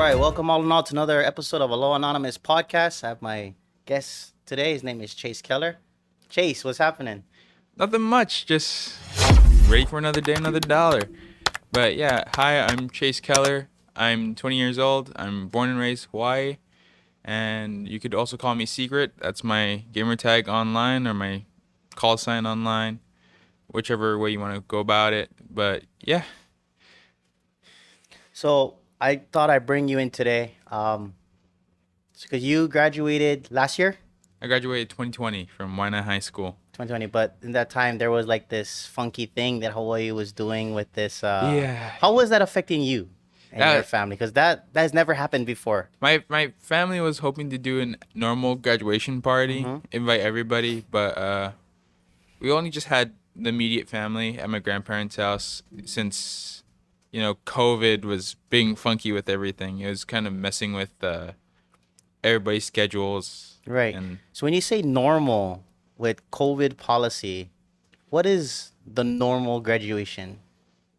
right, welcome all in all to another episode of Hello Anonymous podcast. I have my guest today. His name is Chase Keller. Chase, what's happening? Nothing much, just ready for another day, another dollar. But yeah, hi, I'm Chase Keller. I'm 20 years old. I'm born and raised Hawaii. And you could also call me Secret. That's my gamer tag online or my call sign online, whichever way you want to go about it. But yeah, So I thought I'd bring you in today because you graduated last year, I graduated 2020 from Waianae High School. 2020, but in that time there was like this funky thing that Hawaii was doing with this. Yeah. How was that affecting you and your That, family? Because that has never happened before. my family was hoping to do a normal graduation party, invite everybody, but we only just had the immediate family at my grandparents' house since, COVID was being funky with everything. It was kind of messing with everybody's schedules. Right. And So when you say normal with COVID policy, what is the normal graduation?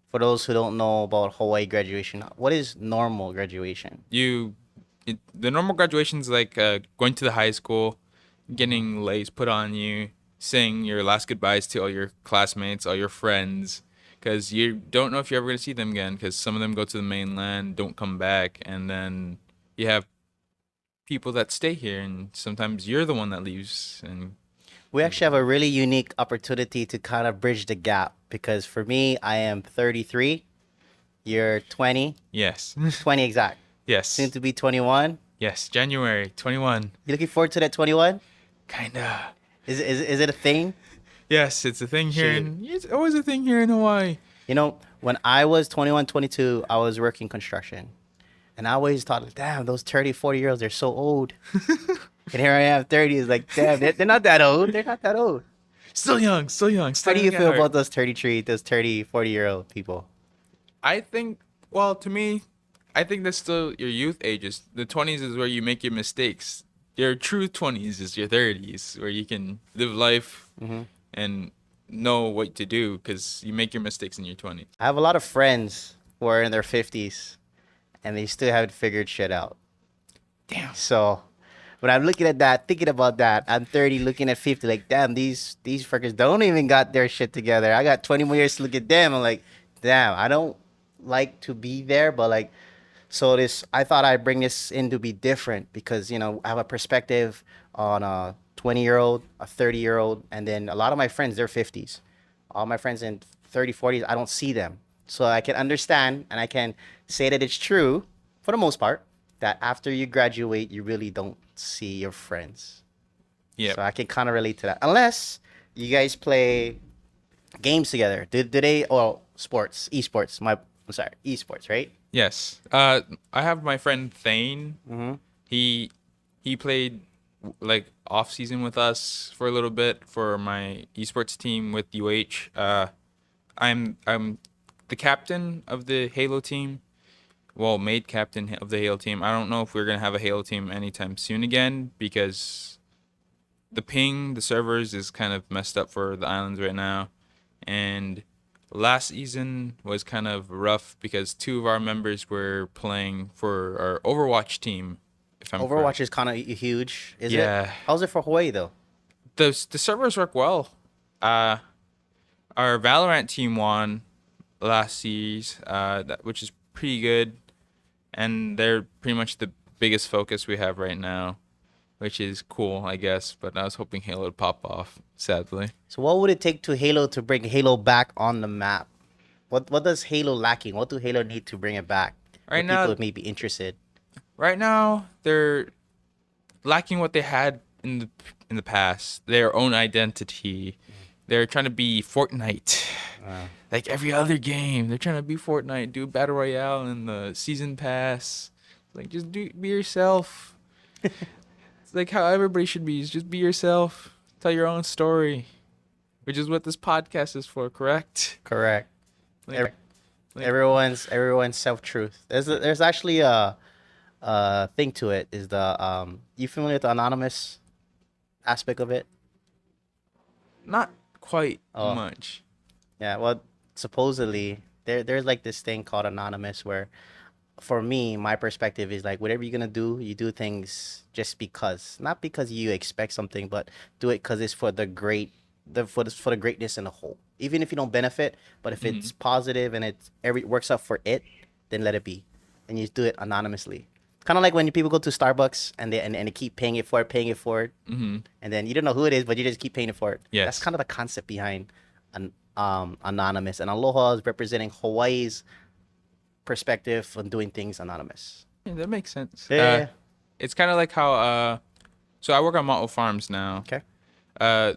For those who don't know about Hawaii graduation, what is normal graduation? the normal graduation's like going to the high school, getting lace put on you, saying your last goodbyes to all your classmates, all your friends, because you don't know if you're ever going to see them again, because some of them go to the mainland, don't come back, and then you have people that stay here, and sometimes you're the one that leaves. And We actually have a really unique opportunity to kind of bridge the gap because for me, I am 33. You're 20, yes, 20 exact. yes, Soon to be 21. yes, January 21. You looking forward to that 21? Kinda. Is it a thing? Yes, it's a thing here. Shoot. It's always a thing here in Hawaii. You know, when I was 21, 22, I was working construction. And I always thought, damn, those 30, 40-year-olds, they're so old. And here I am, 30. It's like, damn, they're not that old. They're not that old. Still young, still young. How do you young at feel heart. about those 33, those 30, 40-year-old people? I think, well, to me, I think that's still your youth ages. The 20s is where you make your mistakes. Your true 20s is your 30s, where you can live life and know what to do because you make your mistakes in your 20s. I have a lot of friends who are in their 50s and they still haven't figured shit out. Damn. So when I'm looking at that, thinking about that, I'm 30 looking at 50, like, damn, these fuckers don't even got their shit together. I got 20 more years to look at them. I'm like, damn, I don't like to be there, but like, so I thought I'd bring this in to be different because, I have a perspective on a 20-year-old, a 30-year-old, and then a lot of my friends, they're 50s. All my friends in 30, 40s, I don't see them. So I can understand and I can say that it's true, for the most part, that after you graduate, you really don't see your friends. Yeah. So I can kind of relate to that. Unless you guys play games together. Do they, sports, esports, esports, right? Yes. I have my friend Thane. Mm-hmm. He played like off season with us for a little bit for my esports team with UH. I'm the captain of the Halo team. Well, made captain of the Halo team. I don't know if we're gonna have a Halo team anytime soon again because the servers is kind of messed up for the islands right now, and last season was kind of rough because two of our members were playing for our Overwatch team. If I'm Overwatch correct. is kind of huge, is it? Yeah. How's it for Hawaii, though? The servers work well. Our Valorant team won last season, which is pretty good, and they're pretty much the biggest focus we have right now, which is cool, I guess. But I was hoping Halo would pop off, sadly. So what would it take to Halo to bring Halo back on the map? What does Halo lacking? What do Halo need to bring it back? Right For now- people who may be interested. Right now, they're lacking what they had in the past, their own identity. They're trying to be Fortnite. Like every other game, they're trying to be Fortnite, do battle royale and the season pass. Like just be yourself. It's like how everybody should be. Is just be yourself. Tell your own story, which is what this podcast is for. Correct? Correct. Like, Everyone's self-truth. There's actually a thing to it. Is the you familiar with the anonymous aspect of it? not quite Oh. much. Yeah. Well, supposedly there's like this thing called anonymous where for me, my perspective is like whatever you're gonna do, you do things just because, not because you expect something, but do it because it's for the for the greatness in the whole. Even if you don't benefit, but if Mm-hmm. it's positive and it's every works out for it, then let it be, and you do it anonymously. Kind of like when people go to Starbucks and they keep paying it for it, Mm-hmm. and then you don't know who it is, but you just keep paying it for it. That's Yes. kind of the concept behind anonymous, and Aloha is representing Hawaii's perspective on doing things anonymous. Yeah, that makes sense. Yeah. It's kind of like how so I work on Mao Farms now. Okay.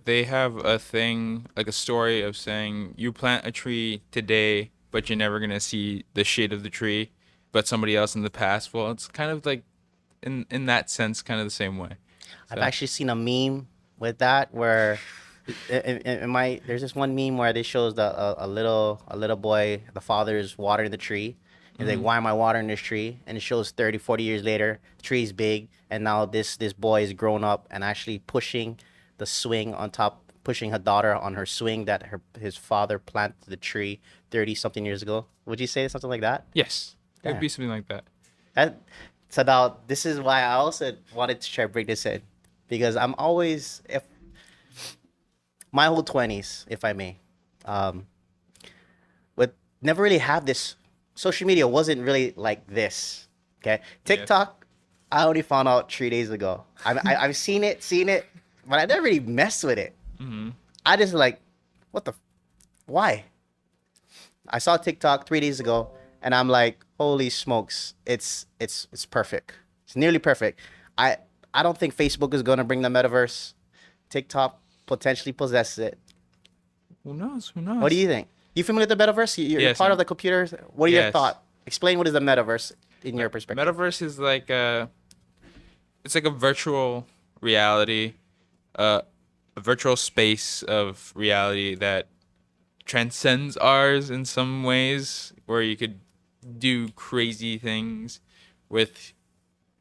They have a thing, like a story of saying you plant a tree today, but you're never gonna see the shade of the tree, but somebody else in the past. Well, it's kind of like in that sense, kind of the same way. I've So, actually seen a meme with that where there's this one meme where they shows a little boy, the father's watering the tree. He's like, why am I watering this tree? And it shows 30, 40 years later, the tree's big, and now this boy is grown up and actually pushing the swing on top, pushing her daughter on her swing that his father planted the tree 30 something years ago. Would you say something like that? yes, it would Yeah. be something like that. That so now this is why I also wanted to try to break this in, because I'm always, if my whole 20s, if I may, um, but never really have this. Social media wasn't really like this. Okay, TikTok, I only found out 3 days ago. I've seen it, but I never really messed with it. Mm-hmm. I just like, what the, why? I saw TikTok 3 days ago, and I'm like, holy smokes, it's perfect. It's nearly perfect. I I don't think Facebook is gonna bring the metaverse. TikTok potentially possesses it. Who knows? Who knows? What do you think? You familiar with the metaverse? You're Yes, part of I'm- the computers. What are your Yes. thoughts? Explain what is the metaverse in your perspective. Metaverse is like it's like a virtual reality, a virtual space of reality that transcends ours in some ways, where you could do crazy things with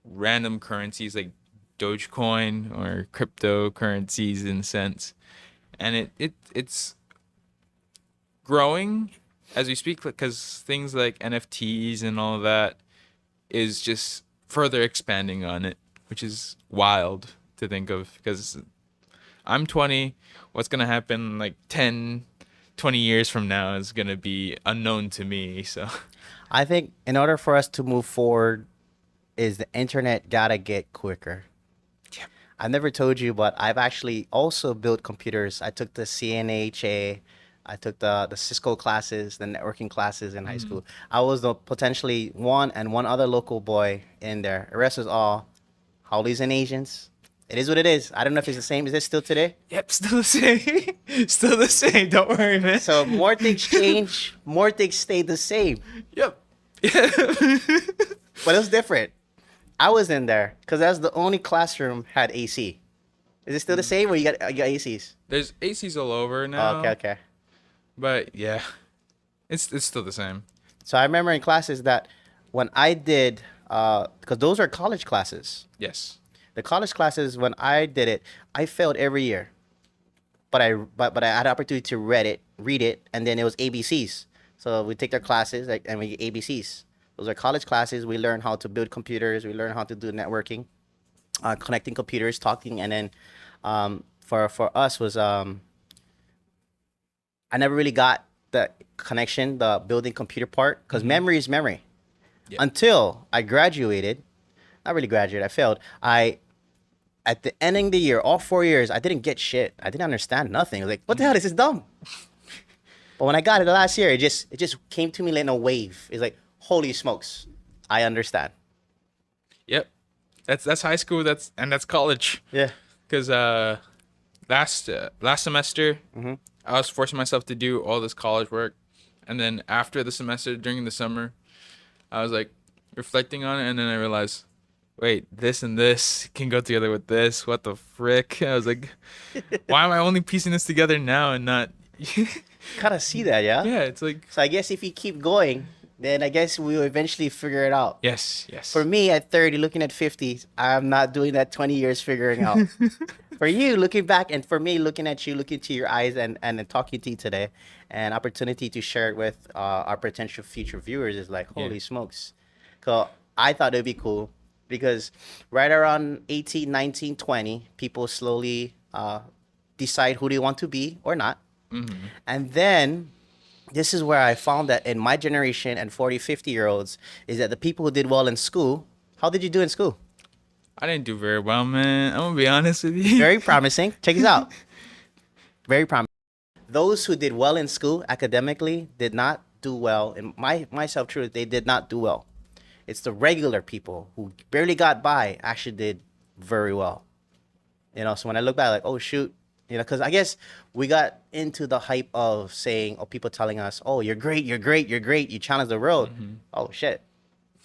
random currencies like Dogecoin or cryptocurrencies in a sense, and it's growing as we speak because things like NFTs and all of that is just further expanding on it, which is wild to think of because I'm 20. What's going to happen like 10, 20 years from now is going to be unknown to me. So, I think in order for us to move forward, is the internet gotta get quicker. yeah. I never told you, but I've actually also built computers. I took the CNHA, I took the Cisco classes, the networking classes in high school. I was the potentially one other local boy in there. The rest was all Howleys and Asians. It is what it is. I don't know if it's the same. Is it still today? Yep, still the same. Still the same. Don't worry, man. So more things change, more things stay the same. Yep. Yeah. But it was different. I was in there because that's the only classroom had AC. Is it still the same, or you got ACs? There's ACs all over now. Oh, okay. But yeah, it's still the same. So I remember in classes that when I did, because those are college classes. Yes. The college classes, when I did it, I failed every year. But I had the opportunity to read it, and then it was ABCs. So we take their classes and we get ABCs. Those are college classes. We learn how to build computers. We learn how to do networking, connecting computers, talking, and then for us was I never really got the connection, the building computer part, because memory is memory. Yeah. Until I graduated, not really graduated, I failed. At the ending of the year, all 4 years, I didn't get shit. I didn't understand nothing. I was like, what the hell? This is dumb. But when I got it the last year, it just came to me like a wave. It's like, holy smokes, I understand. Yep. That's high school. That's college. Yeah. Because last semester, I was forcing myself to do all this college work, and then after the semester, during the summer, I was like reflecting on it, and then I realized, wait, this and this can go together with this. What the frick? I was like, why am I only piecing this together now and not? Kind of see that, yeah? Yeah, it's like So I guess if you keep going, then I guess we'll eventually figure it out. yes. For me, at 30, looking at 50, I'm not doing that 20 years figuring out. For you, looking back, and for me, looking at you, looking to your eyes and talking to you today, an opportunity to share it with our potential future viewers is like, holy Yeah. smokes. So I thought it'd be cool because right around 18, 19, 20, people slowly decide who they want to be or not. And then this is where I found that in my generation and 40, 50-year-olds is that the people who did well in school, how did you do in school? I didn't do very well, man. I'm gonna be honest with you. Very promising. Check this out. Very promising. Those who did well in school academically did not do well. In myself, truth, they did not do well. It's the regular people who barely got by actually did very well. So when I look back, like, oh shoot, because I guess we got into the hype of saying, or people telling us, oh, you're great, you're great, you're great. You challenge the world. Oh shit,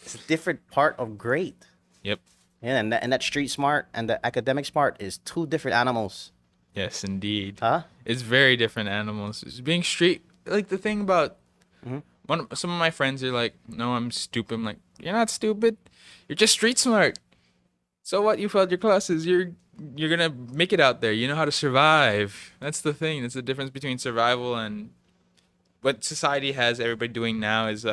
it's a different part of great. Yep. Yeah, and that street smart and the academic smart is two different animals. Yes, indeed. Huh? It's very different animals. It's being street, like the thing about some of my friends are like, no, I'm stupid. I'm like, you're not stupid. You're just street smart. So what? You failed your classes. You're gonna make it out there. You know how to survive. That's the thing. That's the difference between survival and what society has everybody doing now is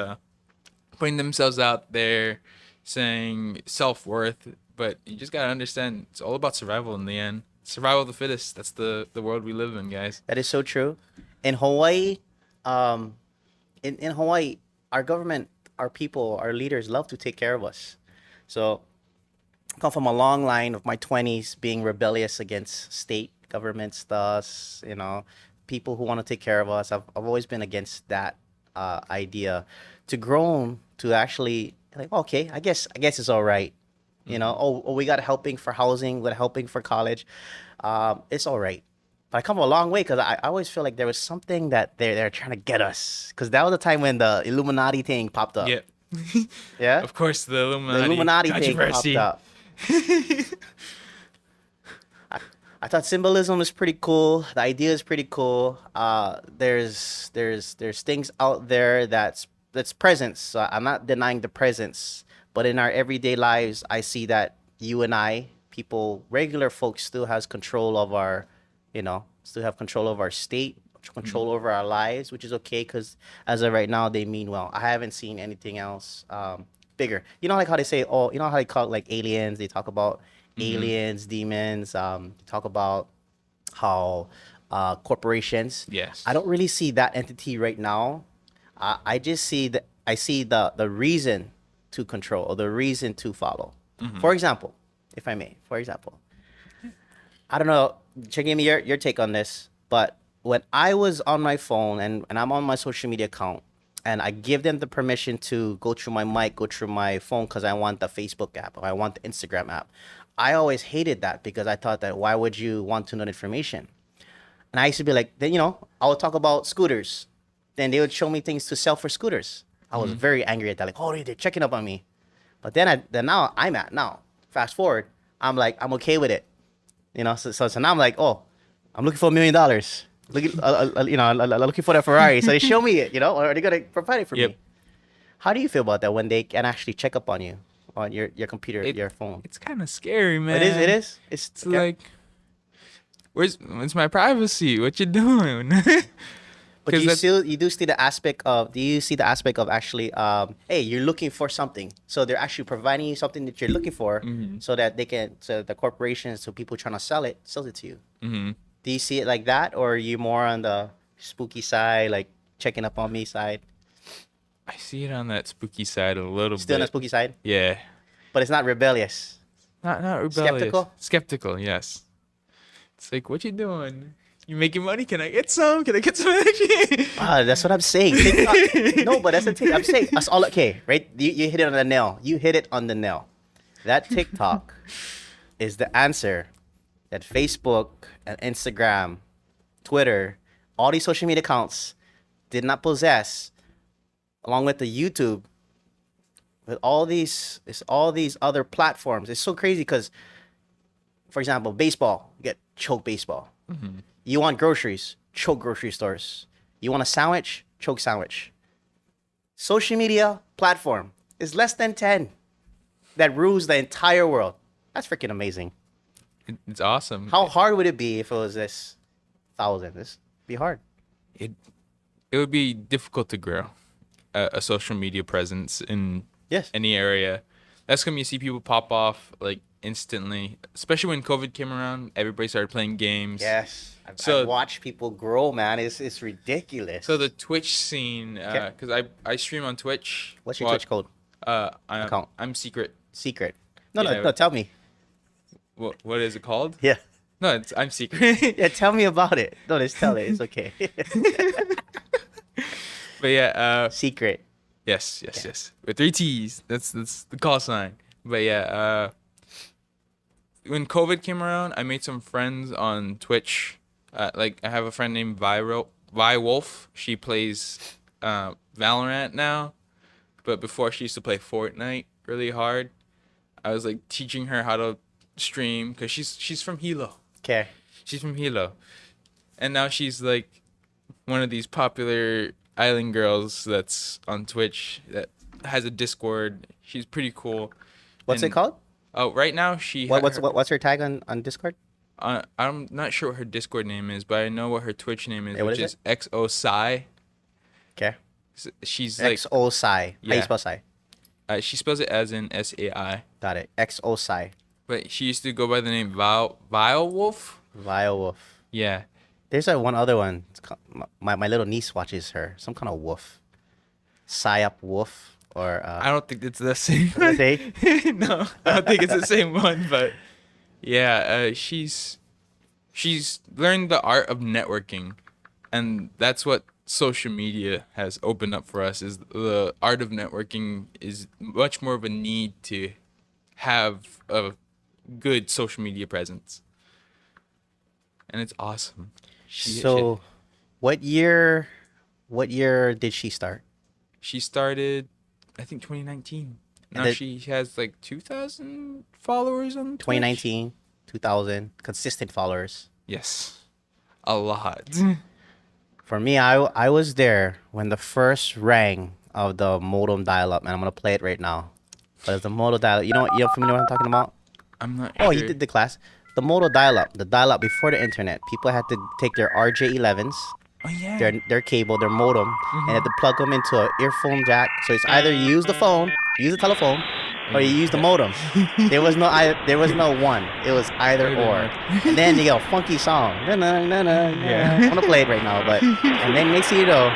putting themselves out there, saying self-worth. But you just gotta understand, it's all about survival in the end. Survival of the fittest. That's the world we live in, guys. That is so true. In Hawaii, in Hawaii, our government, our people, our leaders love to take care of us. So I come from a long line of my 20s being rebellious against state government stuff, people who want to take care of us. I've always been against that idea. To grown to actually like, okay, I guess it's all right. Oh, we got helping for housing, we got helping for college. It's all right. But I come a long way because I always feel like there was something that they're trying to get us. Because that was the time when the Illuminati thing popped up. Yeah. Yeah? Of course, the The Illuminati thing popped controversy. up. I thought symbolism is pretty cool. The idea is pretty cool. There's things out there that's presence. So I'm not denying the presence, but in our everyday lives, I see that you and I, people, regular folks, still has control of our, still have control of our state, control over our lives, which is okay because as of right now, they mean well. I haven't seen anything else bigger. Like how they say, oh, how they call it like aliens. They talk about aliens, demons. Talk about how corporations. Yes. I don't really see that entity right now. I just see the reason to control or the reason to follow. For example, if I may, I don't know, give me your take on this, but when I was on my phone and I'm on my social media account and I give them the permission to go through my mic, go through my phone because I want the Facebook app or I want the Instagram app, I always hated that because I thought that why would you want to know information? And I used to be like, then, I would talk about scooters. Then they would show me things to sell for scooters. I was very angry at that. Like, oh, they're checking up on me. But then now, fast forward, I'm like, I'm okay with it. So now I'm like, oh, I'm looking for $1 million. Looking for that Ferrari. So they show me it, or they're going to provide it for me. How do you feel about that when they can actually check up on you on your computer, your phone? It's kind of scary, man. It is. It's like, where's my privacy? What you doing? But you do see the aspect of actually, hey, you're looking for something, so they're actually providing you something that you're looking for, so that the corporations, so people trying to sell it to you. Do you see it like that, or are you more on the spooky side, like checking up on me side? I see it on that spooky side a little bit. Still on the spooky side, Yeah. but it's not rebellious. Not rebellious. Skeptical? Skeptical, yes. It's like, what you doing? You making money? Can I get some? Can I get some energy? That's what I'm saying. TikTok. No, but that's the thing. I'm saying that's all okay, right? You hit it on the nail. You hit it on the nail. That TikTok is the answer that Facebook and Instagram, Twitter, all these social media accounts did not possess, along with the YouTube, with all these other platforms. It's so crazy because, for example, baseball, you get choke baseball. You want groceries, choke grocery stores. You want a sandwich, choke sandwich. Social media platform is less than 10 that rules the entire world. That's freaking amazing. It's awesome. How hard would it be if it was this 1,000? This would be hard. It would be difficult to grow a social media presence in Yes. any area. That's when you see people pop off like instantly, especially when COVID came around. Everybody started playing games. Yes. So I've watched people grow, man. It's ridiculous. So the Twitch scene, Okay. because I stream on Twitch. What's your Twitch code? Account? I'm secret. Secret. No, Yeah. no, tell me. What is it called? Yeah. No, I'm secret. Yeah, tell me about it. No, just tell it. It's okay. But yeah, Secret. yes, with 3 T's. That's the call sign. But yeah, when COVID came around, I made some friends on Twitch. Like I have a friend named Vi Wolf. She plays Valorant now, but before she used to play Fortnite really hard. I was like teaching her how to stream because she's from Hilo. Okay. She's from Hilo, and now she's like one of these popular island girls that's on Twitch that has a Discord. She's pretty cool. What's it And- called? Oh, right now she. What's her tag on Discord? I'm not sure what her Discord name is, but I know what her Twitch name is, Hey, what which is is XO Psy. Okay. She's like XO Psy. How you Yeah. spell Psy? She spells it as in SAI, Got it. XO Psy. but she used to go by the name Vile Wolf. Vile Wolf. Yeah, There's one other one. It's called, my little niece watches her. Some kind of wolf. Psyop Wolf or I don't think it's the same. what did I say? No, I don't think it's the same one, but yeah, she's learned the art of networking, and that's what social media has opened up for us. Is the art of networking is much more of a need to have a good social media presence, and it's awesome. So, what year did she start? She started, I think 2019. Now then- she has like 2,000 followers on Twitch. 2019, 2000, consistent followers. Yes, a lot. For me, I was there when the first rang of the modem dial-up, and I'm gonna play it right now. But it's the modem dial-up. You're familiar with what I'm talking about? I'm not Oh, sure. you did the class. The modem dial-up, the dial-up before the internet. People had to take their RJ11s, Oh yeah. their cable, their modem, and had to plug them into an earphone jack. So it's either you use the phone, use the telephone, or you use the modem. There was no one. It was either or. And then you get a funky song. Yeah. I'm gonna play it right now, but and then next thing you know,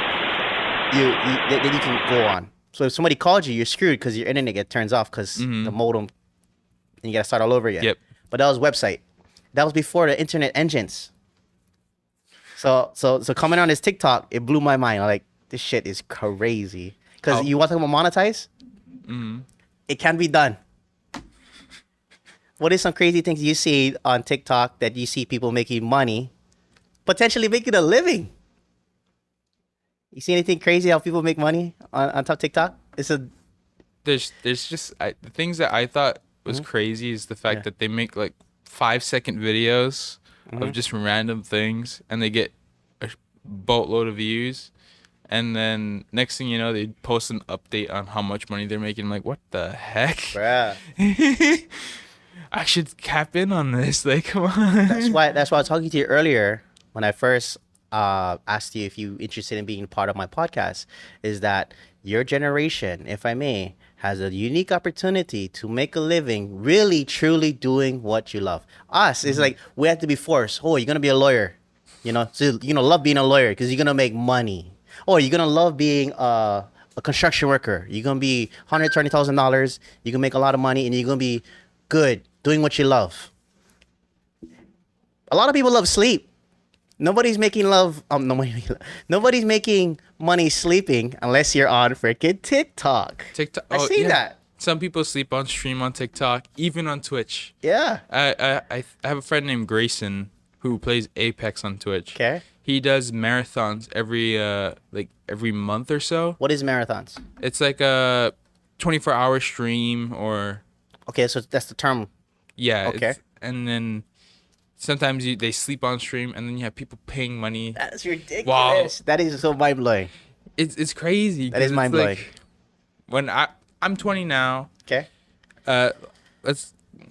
then you can go on. So if somebody called you, you're screwed because your internet turns off because the modem, and you gotta start all over again. Yep. But that was website. That was before the internet engines. So coming on this TikTok, it blew my mind. I'm like, this shit is crazy. Because Oh. you want to monetize? It can be done. What is some crazy things you see on TikTok that you see people making money, potentially making a living? You see anything crazy how people make money on top TikTok? There's just the things that I thought was crazy is the fact that they make like 5-second videos of just random things and they get a boatload of views, and then next thing you know they post an update on how much money they're making. I'm like, what the heck? Bruh. I should cap in on this. Like, come on. That's why I was talking to you earlier when I first asked you if you interested in being part of my podcast. Is that your generation, if I may, has a unique opportunity to make a living really truly doing what you love. Us is like we have to be forced. Oh, you're gonna be a lawyer, so you're gonna love being a lawyer because you're gonna make money. Or you're gonna love being a construction worker. You're gonna be $120,000. You can make a lot of money and you're gonna be good doing what you love. A lot of people love sleep. Nobody's making nobody's making money sleeping unless you're on freaking TikTok. TikTok. I see that. Some people sleep on stream on TikTok, even on Twitch. Yeah. I have a friend named Grayson who plays Apex on Twitch. Okay. He does marathons every month or so. What is marathons? It's like a 24-hour stream or Okay, so that's the term. yeah. Okay. And then sometimes they sleep on stream, and then you have people paying money. That's ridiculous. Wow. That is so mind blowing. It's crazy. That is 'cause it's mind-blowing. like, when I'm 20 now. Okay. When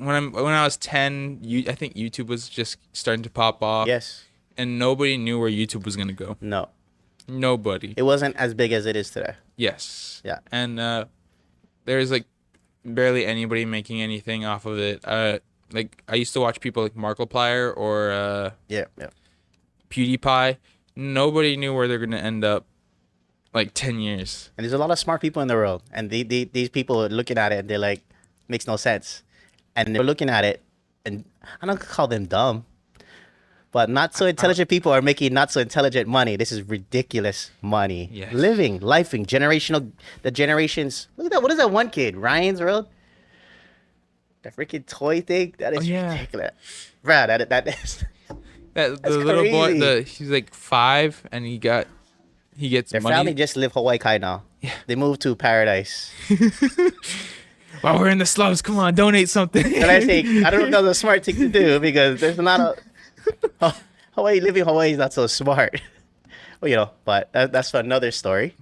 I was 10, I think YouTube was just starting to pop off. Yes. And nobody knew where YouTube was gonna go. No. Nobody. It wasn't as big as it is today. Yes. Yeah. And there's like barely anybody making anything off of it. Like I used to watch people like Markiplier or Yeah, yeah. PewDiePie. Nobody knew where they're gonna end up like 10 years. And there's a lot of smart people in the world, and these people are looking at it and they're like, makes no sense, and they're looking at it, and I don't call them dumb, but not so intelligent people are making not so intelligent money. This is ridiculous money. Yes. Living, lifing, generational, the generations. Look at that. What is that one kid? Ryan's World. That freaking toy thing. That is ridiculous, bro. That is. That the That's little boy, crazy. he's like 5, and he gets Their money. family just live Hawaii Kai now. Yeah. They moved to paradise. While we're in the slums, come on, donate something. And I think I don't know if that was a smart thing to do because there's not a Hawaii living Hawaii is not so smart. Well, you know, but that's for another story.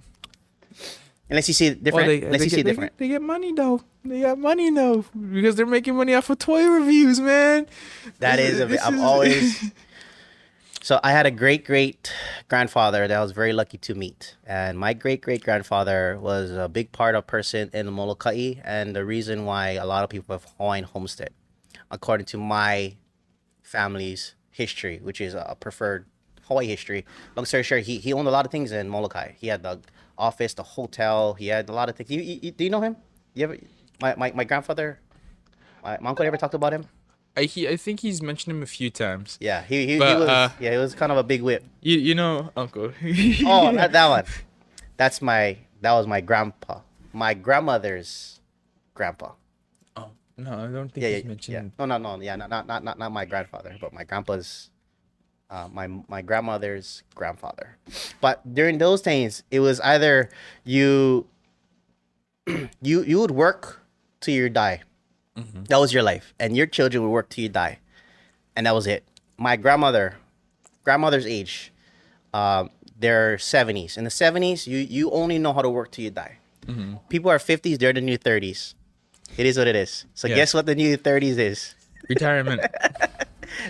Unless you see it different. Unless you see it different. They get money though. They got money though because they're making money off of toy reviews, man. That is a bit, I'm always. So I had a great grandfather that I was very lucky to meet, and my great grandfather was a big part of person in Molokai, and the reason why a lot of people have Hawaiian homestead, according to my family's history, which is a preferred Hawaii history. Long story short, he owned a lot of things in Molokai. He had the office, the hotel. He had a lot of things. Do you know him? You ever my grandfather, my uncle ever talked about him? I think he's mentioned him a few times. Yeah, he But, was he was kind of a big whip. You know Uncle. Oh, not that one. That was my grandpa. My grandmother's grandpa. Oh no, I don't think Yeah, he's yeah, mentioned. yeah. No, yeah, not my grandfather, but my grandpa's my grandmother's grandfather. But during those days, it was either you you would work till you die. Mm-hmm. That was your life, and your children would work till you die, and that was it. My grandmother's age, they're 70s. In the 70s, you only know how to work till you die. Mm-hmm. People are 50s, they're the new 30s. It is what it is. So Yeah. guess what the new 30s is? Retirement.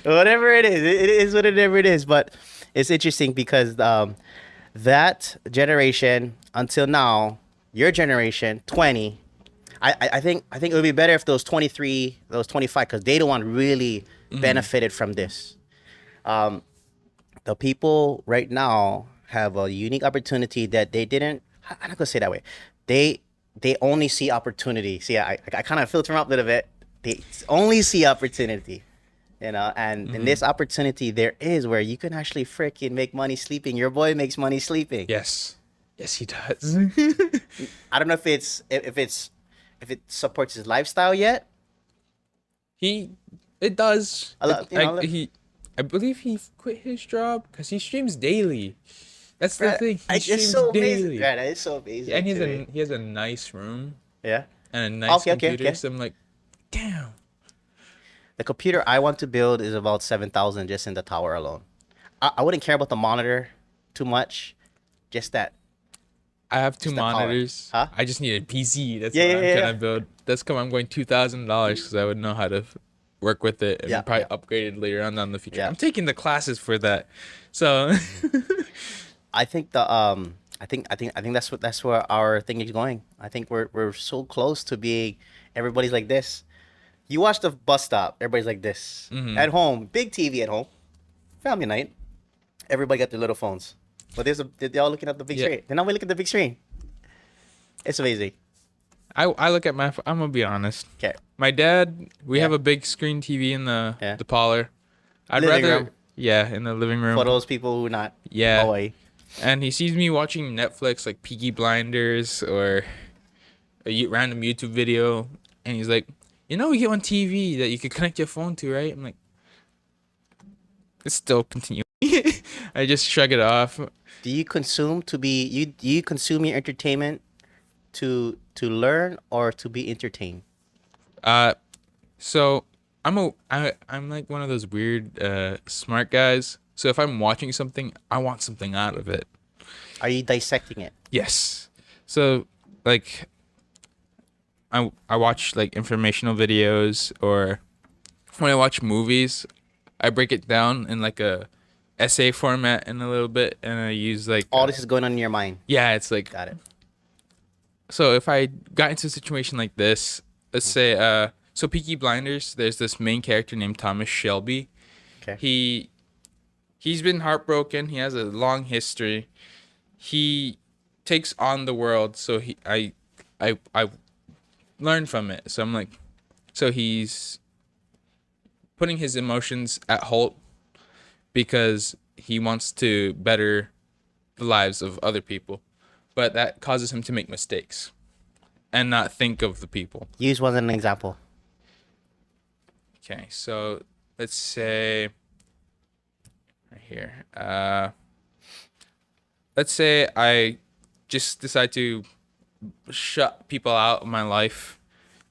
Whatever it is whatever it is. But it's interesting because that generation until now, your generation, 20. I think it would be better if those 23, those 25, because they the one really benefited from this. The people right now have a unique opportunity that they didn't. I'm not gonna say it that way. They only see opportunity. See, I kind of filter them up a little bit. They only see opportunity, you know. And in this opportunity, there is where you can actually freaking make money sleeping. Your boy makes money sleeping. Yes, he does. I don't know if it supports his lifestyle yet. It does. I believe he quit his job because he streams daily. That's the thing. He streams It's so daily. amazing. Right, it's so amazing. Yeah, and to me. he has a nice room Yeah. and a nice Okay, computer. So I'm like, damn. The computer I want to build is about 7,000 just in the tower alone. I wouldn't care about the monitor too much. Just that. I have two Just the power. monitors. Huh? I just need a PC. That's Yeah, what yeah, I'm yeah, trying yeah. to build. That's come. I'm going $2,000 because I would know how to work with it and Yeah, probably yeah. upgrade it later on down the future. Yeah. I'm taking the classes for that. So I think I think that's where our thing is going. I think we're so close to being everybody's like this. You watch the bus stop, everybody's like this. At home, big TV at home, family night. Everybody got their little phones, but they're all looking at the big Yeah. screen. They're not really looking at the big screen. It's amazing. I look at I'm gonna be honest. Okay. My dad, we Yeah. have a big screen TV in the Yeah. parlor. I'd Living rather room. yeah, in the living room. For those people who not Yeah. Hawaii. And he sees me watching Netflix like Peaky Blinders or a random YouTube video, and he's like, we get on TV that you could connect your phone to, right? I'm like, it's still continuing. I just shrug it off. Do you consume do you consume your entertainment to learn or to be entertained? So I'm like one of those weird smart guys. So if I'm watching something, I want something out of it. Are you dissecting it? Yes. So like I watch like informational videos, or when I watch movies, I break it down in like a essay format in a little bit, and I use like All this is going on in your mind. yeah, it's like Got it. So if I got into a situation like this, let's say, so Peaky Blinders, there's this main character named Thomas Shelby. Okay. He's been heartbroken. He has a long history. He takes on the world. So I learned from it. So I'm like, so he's putting his emotions at halt because he wants to better the lives of other people, but that causes him to make mistakes and not think of the people. Use one as an example. Okay, so let's say right here. Let's say I just decide to shut people out of my life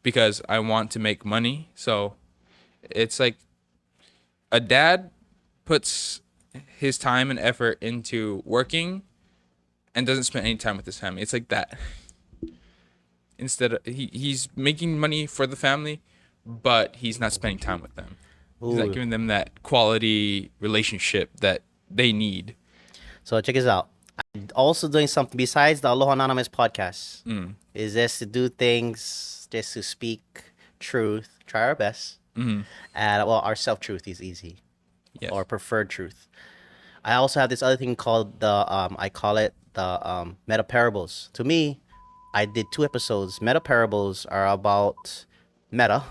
because I want to make money. So it's like a dad puts his time and effort into working and doesn't spend any time with his family. It's like that. Instead of he's making money for the family, but he's not spending time with them. He's not Ooh. giving them that quality relationship that they need. So check this out. I'm also doing something besides the Aloha Anonymous podcast. Is this to do things just to speak truth, try our best. And well, our self truth is easy, Yes. or preferred truth. I also have this other thing called the I call it the meta parables. To me, I did 2 episodes. Meta parables are about meta,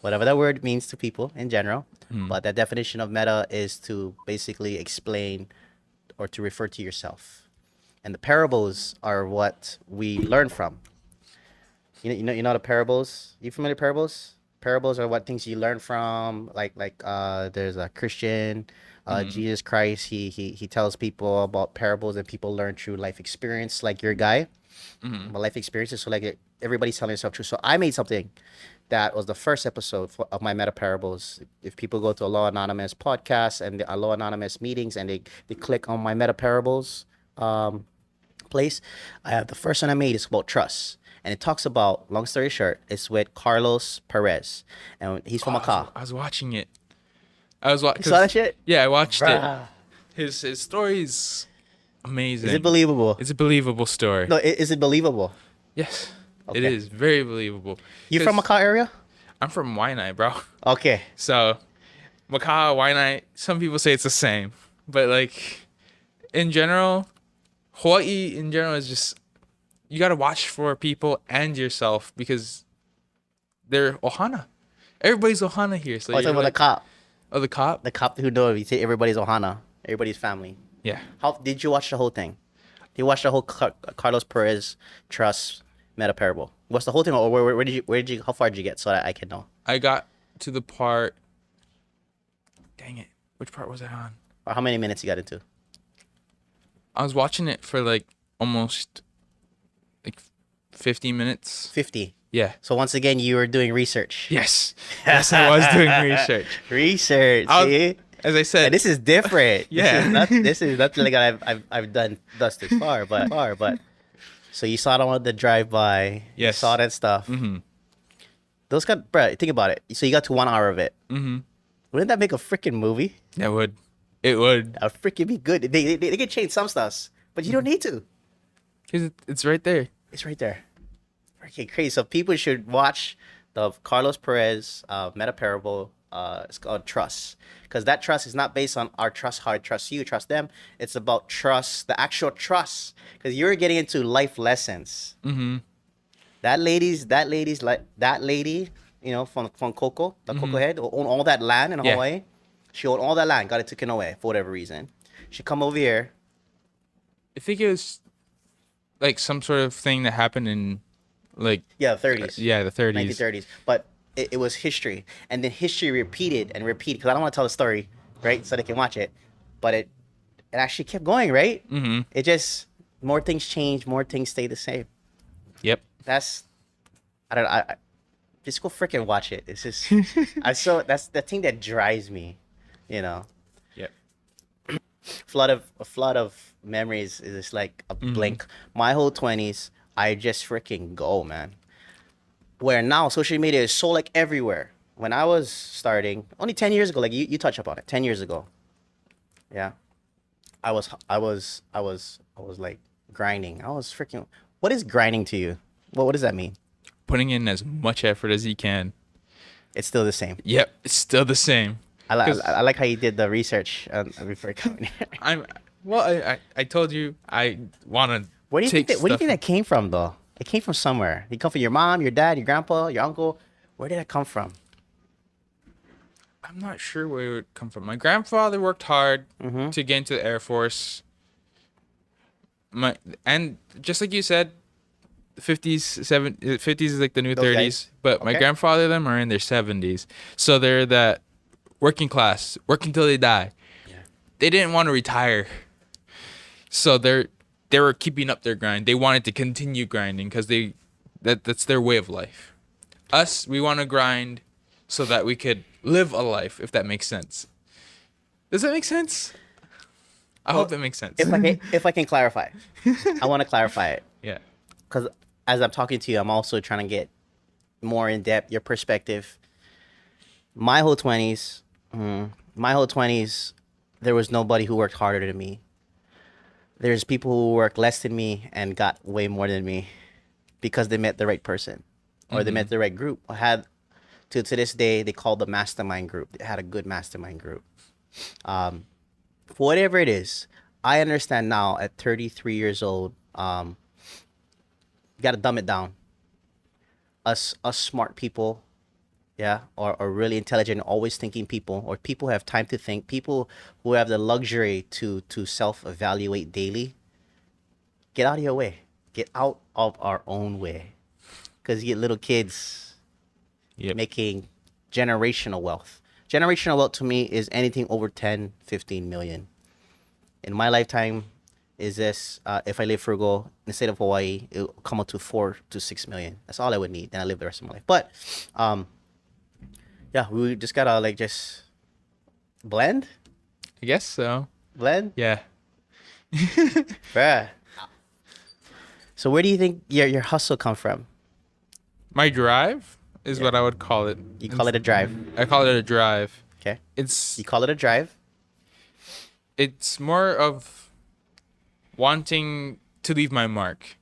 whatever that word means to people in general. But the definition of meta is to basically explain or to refer to yourself. And the parables are what we learn from. You know the parables? You familiar with parables? Parables are what things you learn from. There's a Christian, Jesus Christ. He tells people about parables and people learn through life experience, like your guy. But life experiences, so like everybody's telling themselves truth. So I made something that was the first episode of my meta parables. If people go to Aloha Anonymous podcast and the Aloha Anonymous meetings and they click on my meta parables place, I have the first one I made is about trust. And it talks about, long story short, it's with Carlos Perez. And he's from Macau. I was watching it. I was watching. You saw that shit? Yeah, I watched Bruh. it. His story's amazing. Is it believable? It's a believable story. No, is it believable? Yes, it Okay. is very believable. You from 'Cause Macau area? I'm from Waianae, bro. Okay. So, Macau, Waianae, some people say it's the same. But, like, in general, Hawaii in general is just, you got to watch for people and yourself because they're Ohana. Everybody's Ohana here. So Oh, talking you're about like, the cop. oh, the cop? The cop who knows. You say everybody's Ohana. Everybody's family. Yeah. How did you watch the whole thing? Did you watch the whole Carlos Perez Trust meta parable? What's the whole thing, or where did you how far did you get so that I can know? I got to the part, dang it, which part was I on? Or how many minutes you got into? I was watching it for like almost like 50 minutes. 50. Yeah. So once again, you were doing research. Yes. Yes, I was doing research. Research. See? As I said, And this is different. Yeah. This is nothing like I've done thus far, but so you saw it on the drive by. You Yes. saw that stuff. Mm-hmm. Those got, bro. Think about it. So you got to 1 hour of it. Mm-hmm. Wouldn't that make a freaking movie? It would. It would. That would freaking be good. They could change some stuff, but you don't need to. Because it's right there. It's right there. Freaking crazy. So people should watch the Carlos Perez meta parable. It's called Trust, because that trust is not based on our trust, how I trust you, trust them. It's about trust, the actual trust, because you're getting into life lessons. Mm-hmm. That lady, you know, from Coco, the Coco head, who owned all that land in Yeah. Hawaii. She owned all that land, got it taken away for whatever reason. She come over here. I think it was like some sort of thing that happened in like, Yeah, 30s. yeah, the 30s. 1930s. But it was history. And then history repeated and repeated. Because I don't want to tell the story, right? So they can watch it. But it actually kept going, right? Mm-hmm. It just, more things change, more things stay the same. Yep. That's, I just go freaking watch it. It's just, that's the thing that drives me, you know? Yep. A flood of memories is just like a blink. My whole 20s, I just freaking go, man. Where now social media is so like everywhere. When I was starting, only 10 years ago, like you touch upon it, 10 years ago. Yeah. I was like grinding. I was freaking, what is grinding to you? What does that mean? Putting in as much effort as you can. It's still the same. Yep, it's still the same. I like how you did the research before coming here. I told you I want to Where do you take think where do you think stuff. that came from, though? It came from somewhere. It come from your mom, your dad, your grandpa, your uncle. Where did that come from? I'm not sure where it would come from. My grandfather worked hard to get into the Air Force. And just like you said, 50s is like the new Those 30s, guys. but my Okay. grandfather them are in their 70s. So they're that working class, working till they die. Yeah. They didn't want to retire. So they were keeping up their grind. They wanted to continue grinding because that's their way of life. Us, we want to grind so that we could live a life, if that makes sense. Does that make sense? I hope that makes sense. If I can clarify, I want to clarify it Yeah. because as I'm talking to you, I'm also trying to get more in depth your perspective. My whole 20s, there was nobody who worked harder than me. There's people who worked less than me and got way more than me because they met the right person or they met the right group. I had to this day they call the mastermind group. They had a good mastermind group. Whatever it is, I understand now at 33 years old. You got to dumb it down. Us smart people, yeah, or really intelligent, always thinking people, or people who have time to think, people who have the luxury to self-evaluate daily. Get out of your way. Get out of our own way. Because you get little kids Yep. making generational wealth. Generational wealth to me is anything over 10, 15 million. In my lifetime, is this, if I live frugal in the state of Hawaii, it will come up to 4 to 6 million. That's all I would need. Then I live the rest of my life. But, yeah, we just gotta like just blend. I guess so. Blend? Yeah. Bruh. So where do you think your hustle come from? My drive is what I would call it. You call it a drive. I call it a drive. Okay. It's You call it a drive. it's more of wanting to leave my mark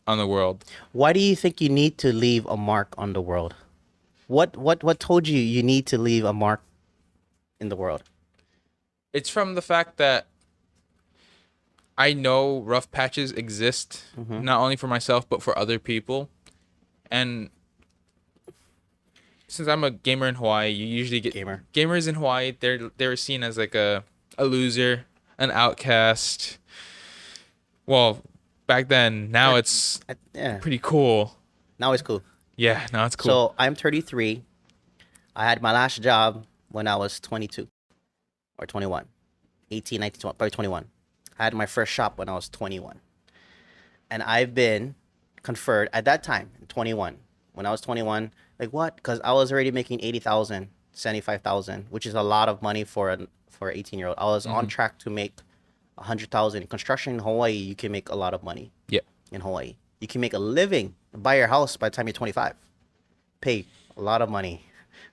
on the world. Why do you think you need to leave a mark on the world? What told you need to leave a mark in the world? It's from the fact that I know rough patches exist, not only for myself but for other people. And since I'm a gamer in Hawaii, you usually get gamers in Hawaii. They're seen as like a loser, an outcast. Well, back then, now it's Yeah. pretty cool. Now it's cool. Yeah, now it's cool. So I'm 33. I had my last job when I was 22 or 21. 18, 19, 20, probably 21. I had my first shop when I was 21. And I've been conferred at that time, 21. When I was 21, like what? Because I was already making 80,000, 75,000, which is a lot of money for an 18-year-old. I was on track to make 100,000. Construction in Hawaii, you can make a lot of money. Yeah. In Hawaii, you can make a living, buy your house by the time you're 25. Pay a lot of money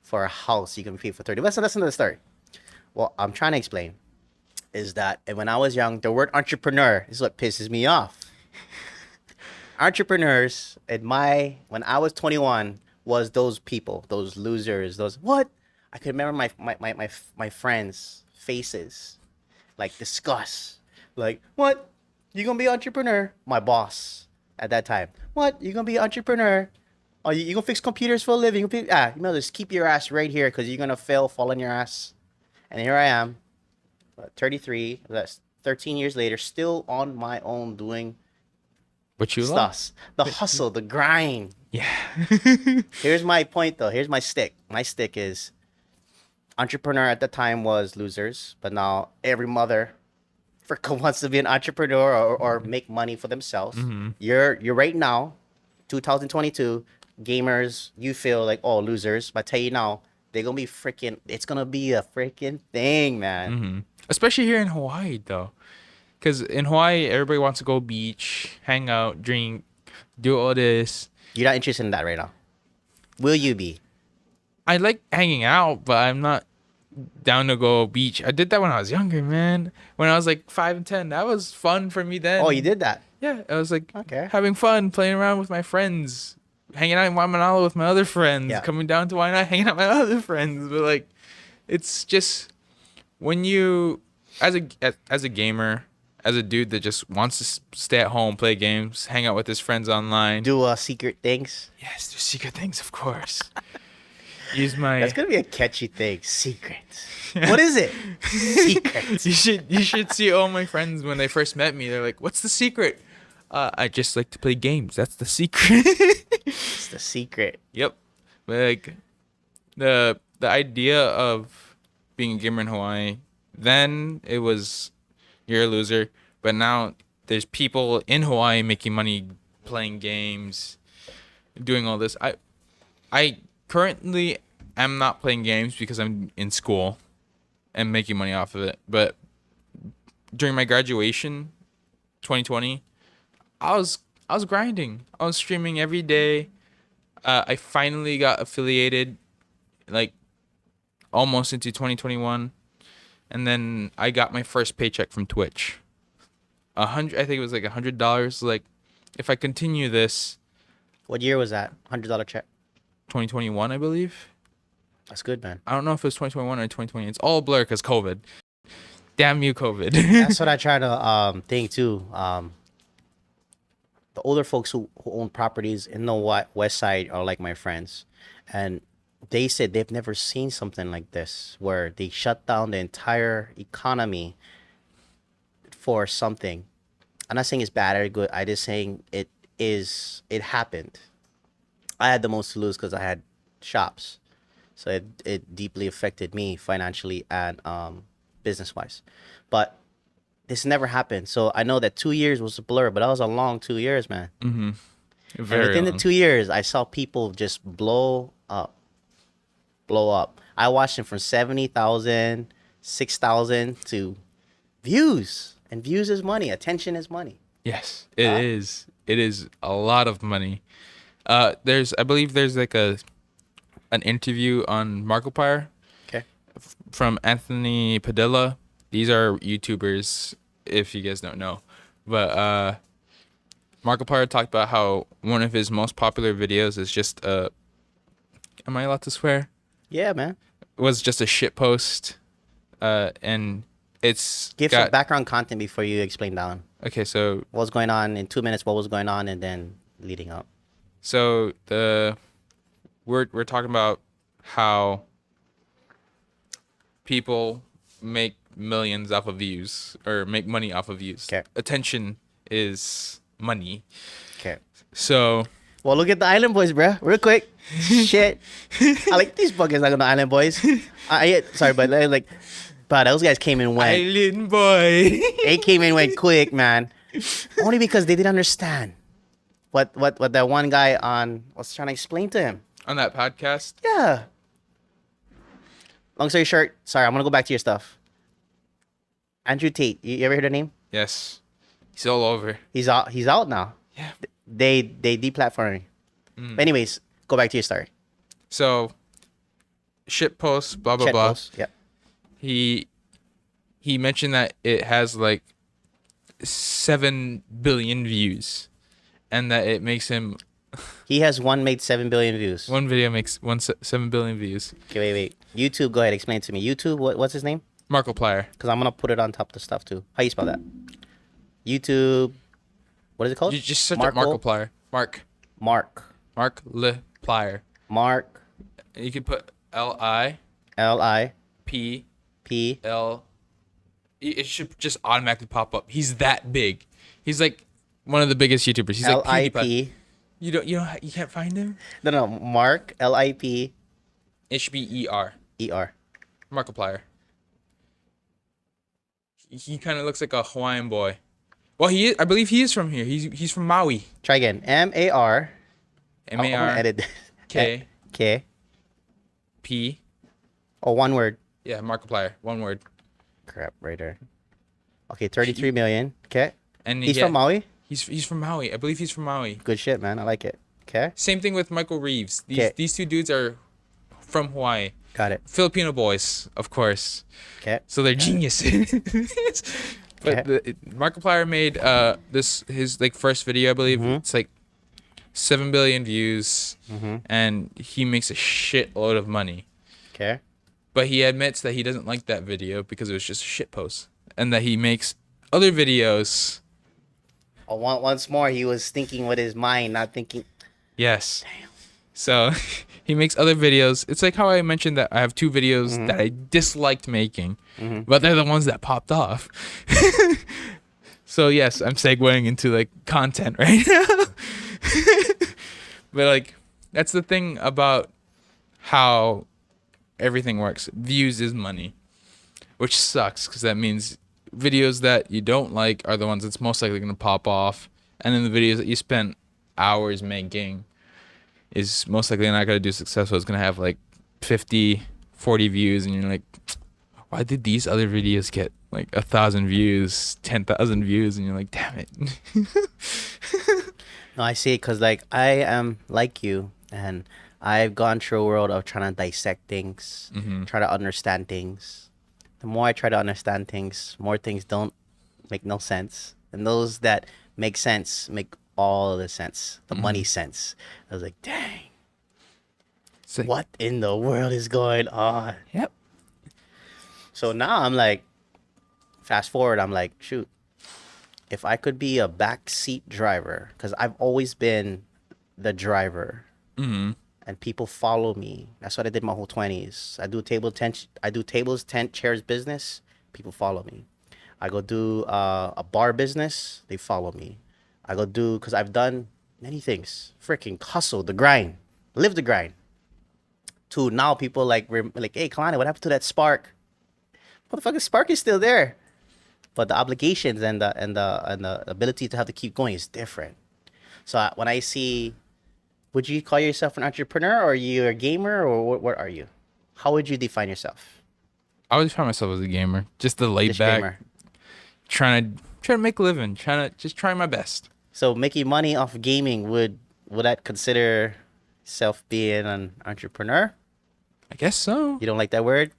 for a house you can pay for 30. But that's another story. What I'm trying to explain is that when I was young, the word entrepreneur is what pisses me off. Entrepreneurs when I was 21 was those people, those losers, those what? I could remember my friends' faces, like disgust, like what? You gonna be an entrepreneur? My boss at that time. What? You gonna be an entrepreneur? Oh, you gonna fix computers for a living? You know, just keep your ass right here because you're gonna fall on your ass. And here I am, 33. That's 13 years later, still on my own doing But you love. stuff. The hustle, the grind. Yeah. Here's my point, though. Here's my stick. My stick is entrepreneur at the time was losers, but now every mother freaking wants to be an entrepreneur or make money for themselves. You're right now, 2022, gamers, you feel like, oh, losers. But I tell you now, they're going to be freaking, it's going to be a freaking thing, man. Especially here in Hawaii, though. Because in Hawaii, everybody wants to go beach, hang out, drink, do all this. You're not interested in that right now. Will you be? I like hanging out, but I'm not down to go beach. I did that when I was younger, man. When I was like 5 and 10, that was fun for me then. Oh, you did that? Yeah, I was like Okay. having fun, playing around with my friends, hanging out in Waimanalo with my other friends, Yeah. coming down to Waianae, hanging out with my other friends. But like, it's just when you, as a gamer, as a dude that just wants to stay at home, play games, hang out with his friends online. Do secret things. Yes, there's secret things, of course. Use my. That's gonna be a catchy thing. Secrets. What is it? Secrets. You should see all my friends when they first met me. They're like, "What's the secret?" I just like to play games. That's the secret. It's the secret. Yep. But like the idea of being a gamer in Hawaii, then it was you're a loser. But now there's people in Hawaii making money playing games, doing all this. I currently am not playing games because I'm in school and making money off of it. But during my graduation, 2020, I was grinding. I was streaming every day. I finally got affiliated, like almost into 2021, and then I got my first paycheck from Twitch. I think it was like $100. Like, if I continue this, What year was that? $100 check. 2021, I believe. That's good, man. I don't know if it was 2021 or 2020. It's all a blur because COVID. Damn you, COVID. That's what I try to think too. The older folks who own properties in the west side are like my friends, and they said they've never seen something like this where they shut down the entire economy for something. I'm not saying it's bad or good. I just saying it happened. I had the most to lose because I had shops, so it deeply affected me financially and business wise, but this never happened. So I know that 2 years was a blur, but that was a long 2 years, man. Mm-hmm. And Very within long. the 2 years, I saw people just blow up. I watched them from 70,000, 6,000 to views, and views is money. Attention is money. Yes, it is. It is a lot of money. I believe there's like an interview on Markiplier Okay. from Anthony Padilla. These are YouTubers, if you guys don't know. But Markiplier talked about how one of his most popular videos is just am I allowed to swear? Yeah, man. Was just a shit post, and it's Give some background content before you explain down. Okay, so What was going on in 2 minutes? What was going on, and then leading up. So we're talking about how people make millions off of views or make money off of views. Okay. Attention is money. Okay. So Well, look at the Island Boys, bro. Real quick. Shit. I like these buckets like on the Island Boys. Sorry, but like, but those guys came and went. Island boy. They came and went quick, man. Only because they didn't understand what that one guy was trying to explain to him. On that podcast. Yeah. Long story short, sorry, I'm gonna go back to your stuff. Andrew Tate, you ever heard the name? Yes. He's all over. He's out now. Yeah. They deplatforming. But anyways, go back to your story. So shit post, blah blah Chat blah. post, yep. He mentioned that it has like 7 billion views, and that it makes him. He has made 7 billion views. One video makes 7 billion views. Okay, wait. YouTube, go ahead, explain it to me. YouTube, what's his name? Markiplier. Because I'm gonna put it on top of the stuff too. How you spell that? YouTube. What is it called? You just search up Markiplier. Mark. Markiplier. Mark. You can put L-I-P-L. P. It should just automatically pop up. He's that big. He's like one of the biggest YouTubers. He's like PewDiePie. L-I-P. You can't find him? No. Mark. L-I-P. It should be E-R. E-R. Markiplier. He kind of looks like a Hawaiian boy. Well, I believe he is from here. He's from Maui. Try again. M-A-R. I'm gonna M-A-R edit this. K K. P. Oh, one word. Yeah, Markiplier. One word. Crap, right there. Okay, 33 million. Okay. And He's from Maui? He's from Maui. I believe he's from Maui. Good shit, man. I like it. Okay. Same thing with Michael Reeves. 'Kay. These two dudes are from Hawaii. Got it. Filipino boys, of course. Okay. So they're geniuses. But Markiplier made his like first video, I believe. Mhm. It's like 7 billion views, and he makes a shitload of money. Okay. But he admits that he doesn't like that video because it was just a shit post, and that he makes other videos. Once more, he was thinking with his mind, not thinking. Yes. Damn. So he makes other videos. It's like how I mentioned that I have 2 videos that I disliked making, but they're the ones that popped off. So yes, I'm segueing into like content right now. But like that's the thing about how everything works. Views is money, which sucks because that means videos that you don't like are the ones that's most likely going to pop off, and then the videos that you spent hours making is most likely not going to do successful. It's going to have like 50, 40 views, and you're like, why did these other videos get like 1,000 views, 10,000 views, and you're like, damn it. No, I see it because like I am like you, and I've gone through a world of trying to dissect things, try to understand things. The more I try to understand things, more things don't make no sense, and those that make sense make all the sense, the money sense. I was like, dang, So, what in the world is going on? Yep. So now I'm like, fast forward, I'm like, shoot, if I could be a backseat driver, because I've always been the driver, and people follow me. That's what I did my whole 20s. I do tables, tent, chairs business. People follow me. I go do a bar business. They follow me. I go do, because I've done many things. Freaking hustle, the grind, live the grind. To now people like, we're like, hey, Kalani, what happened to that spark? Motherfucking spark is still there. But the obligations and the ability to have to keep going is different. So when I see, would you call yourself an entrepreneur, or are you a gamer, or what are you? How would you define yourself? I would define myself as a gamer, just the laid Just back, gamer. trying to make a living, trying my best. So making money off of gaming, would that consider self being an entrepreneur? I guess so. You don't like that word?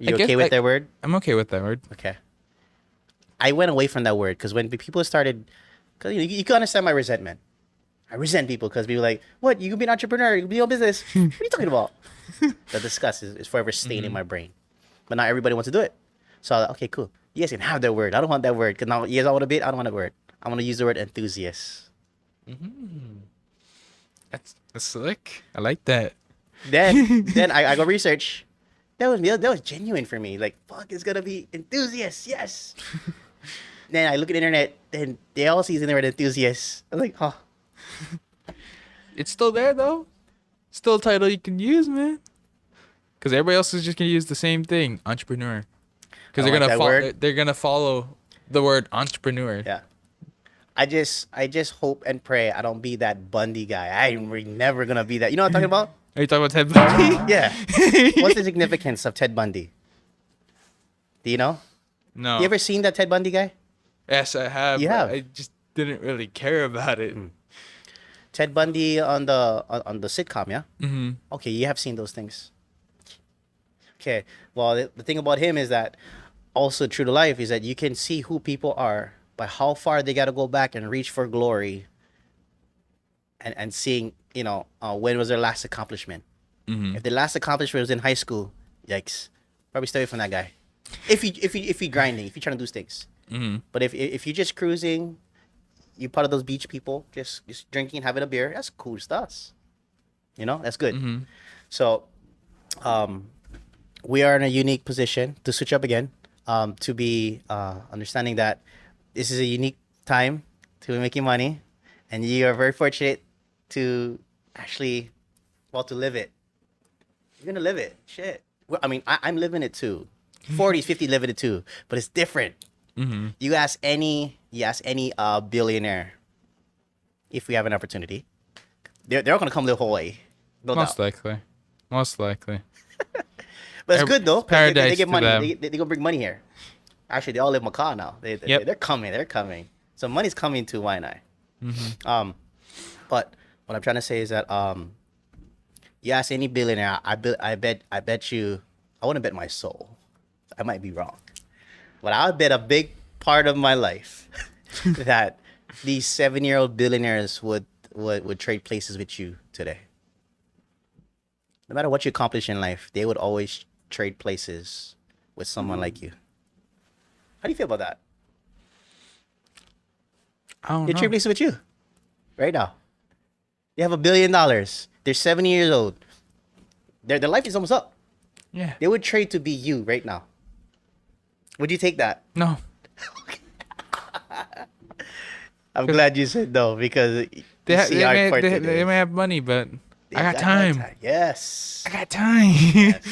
You guess okay with that word? I'm okay with that word. Okay. I went away from that word because when people started, because you can understand my resentment. I resent people because people are like, what? You can be an entrepreneur. You can be your own business. What are you talking about? The disgust is forever staying in my brain. But now everybody wants to do it. So, okay, cool. You guys can have that word. I don't want that word because now you guys all want to be it. I don't want that word. I want to use the word enthusiast. That's slick. I like that. Then I go research. That was genuine for me. Like, fuck, it's gonna be enthusiast. Yes. Then I look at the internet, and they all see in there enthusiast. I'm like, oh. It's still there though. Still a title you can use, man. Because everybody else is just gonna use the same thing, entrepreneur. Because I don't like that word. they're gonna follow the word entrepreneur. Yeah. I just hope and pray I don't be that Bundy guy. I'm never gonna be that. You know what I'm talking about? Are you talking about Ted Bundy? Yeah. What's the significance of Ted Bundy? Do you know? No. You ever seen that Ted Bundy guy? Yes, I have. You but have? I just didn't really care about it. Ted Bundy on the sitcom, yeah? Mm-hmm. Okay, you have seen those things. Okay, well, the thing about him is that also true to life is that you can see who people are by how far they got to go back and reach for glory, and seeing, when was their last accomplishment. If the last accomplishment was in high school, yikes, probably stay away from that guy. If you grinding, if you're trying to do things. But if you're just cruising, you're part of those beach people, just drinking, having a beer, that's cool stuff. That's good. So, we are in a unique position to switch up again, to be understanding that this is a unique time to be making money, and you are very fortunate to actually, to live it. You're gonna live it. Shit. Well, I mean, I'm living it too. 40s, 50s living it too, but it's different. You ask any billionaire if we have an opportunity, they're all gonna come to Hawaii. No Most doubt. likely. But it's good though. Paradise They get to money. them. They gonna bring money here. Actually, they all live in Macau now. They're coming. So money's coming to Waianae. But what I'm trying to say is that You ask any billionaire, I bet you, I wouldn't bet my soul. I might be wrong, but I would bet a big part of my life that these 7-year-old billionaires would trade places with you today. No matter what you accomplish in life, they would always trade places with someone like you. How do you feel about that? I don't They know. trade places with you right now. They have $1 billion. They're 70 years old. Their life is almost up. Yeah. They would trade to be you right now. Would you take that? No. I'm glad you said no because They, you ha- see they, our may, part they, today. they may have money, but They I got that time. Yes. I got time. Yes.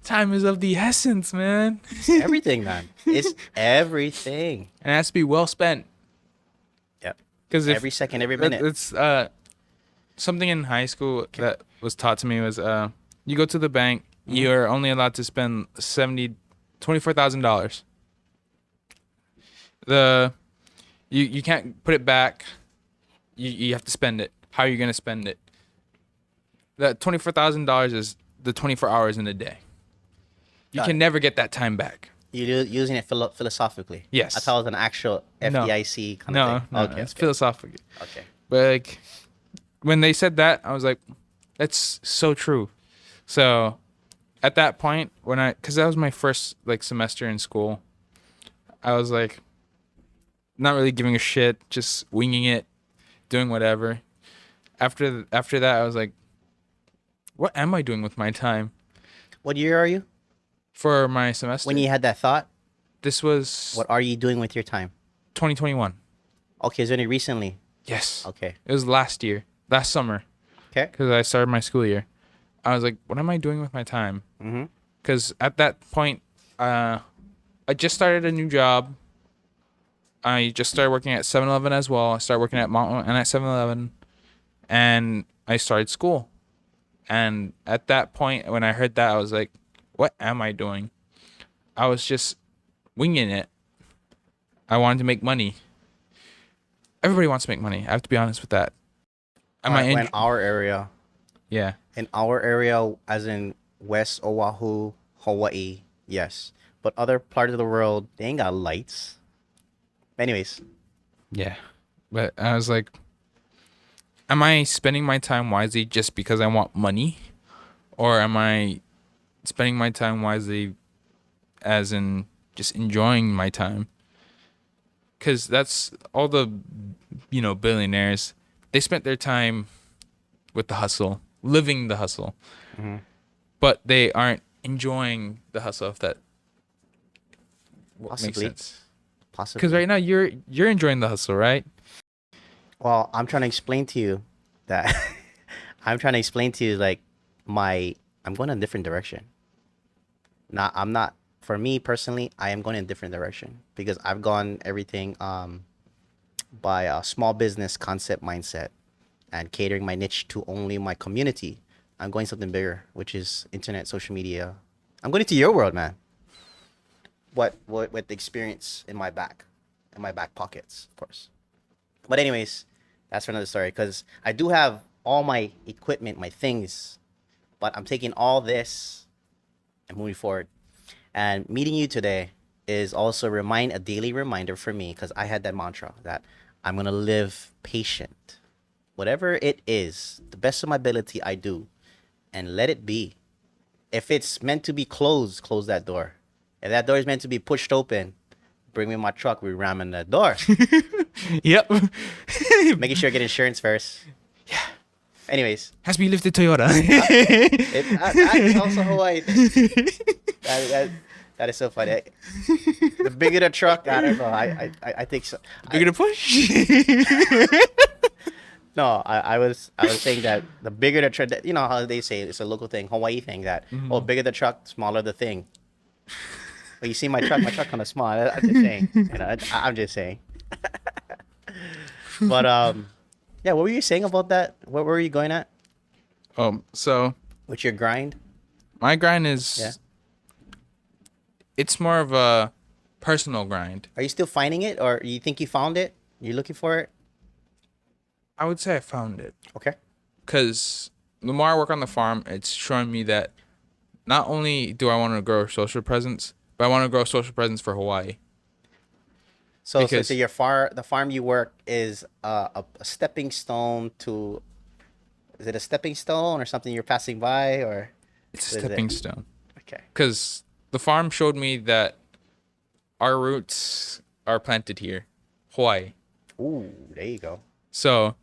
Time is of the essence, man. Everything, man. It's everything. And it has to be well spent. Yep. Because Every second, every minute. It's something in high school that was taught to me was you go to the bank, you're only allowed to spend $24,000. You can't put it back. You have to spend it. How are you gonna spend it? That $24,000 is the 24 hours in a day. You Got can it. never get that time back. You're using it philosophically. Yes. I thought it was an actual FDIC kind No, of thing. no, Okay. it's philosophical. Okay. But like, when they said that, I was like, that's so true. So at that point, because that was my first like semester in school, I was like, not really giving a shit, just winging it, doing whatever. After that, I was like, what am I doing with my time What year are you? for my semester? When you had that thought, This was what are you doing with your time? 2021. Okay, is it only recently? Yes. Okay. It was last summer, Okay. because I started my school year. I was like, what am I doing with my time? Mm-hmm. Because at that point, I just started a new job. I just started working at 7-Eleven as well. I started working at Mount and at 7-Eleven, and I started school. And at that point, when I heard that, I was like, what am I doing? I was just winging it. I wanted to make money. Everybody wants to make money. I have to be honest with that. In our area, Yeah. as in West Oahu, Hawaii, yes. But other parts of the world, they ain't got lights. Anyways, Yeah. But I was like, am I spending my time wisely just because I want money? Or am I spending my time wisely as in just enjoying my time? Because that's all the, billionaires. They spent their time with the hustle, living the hustle. Mhm. But they aren't enjoying the hustle, if that makes Possibly. sense. possibly. Because right now you're enjoying the hustle, right? Well, I'm trying to explain to you that like I'm going in a different direction. I'm not, for me personally, I am going in a different direction because I've gone everything by a small business concept mindset and catering my niche to only my community. I'm going something bigger, which is internet, social media. I'm going into your world, man. What with the experience in my back pockets, of course. But anyways, that's for another story because I do have all my equipment, my things, but I'm taking all this and moving forward. And meeting you today is also a daily reminder for me because I had that mantra that I'm going to live patient. Whatever it is, the best of my ability, I do. And let it be. If it's meant to be closed, close that door. If that door is meant to be pushed open, bring me my truck, we ram in that door. Yep. Making sure I get insurance first. Yeah. Anyways, Has to be lifted Toyota. that is also Hawaii. That is so funny. The bigger the truck, I don't know. I think so. Bigger to push. No, I was saying that the bigger the truck, you know how they say it's a local thing, Hawaii thing that bigger the truck, smaller the thing. But you see my truck kind of small. I'm just saying. I'm just saying. But yeah, what were you saying about that? What were you going at So with your grind? my grind is Yeah. It's more of a personal grind. Are you still finding it, or you think you found it? You're looking for it? I would say I found it Okay. because the more I work on the farm, it's showing me that not only do I want to grow a social presence, but I want to grow a social presence for Hawaii. So Because the farm you work is a stepping stone to. Is it a stepping stone or something you're passing by, or it's a what is it? stepping stone. Okay. Because the farm showed me that our roots are planted here, Hawaii. Ooh, there you go. So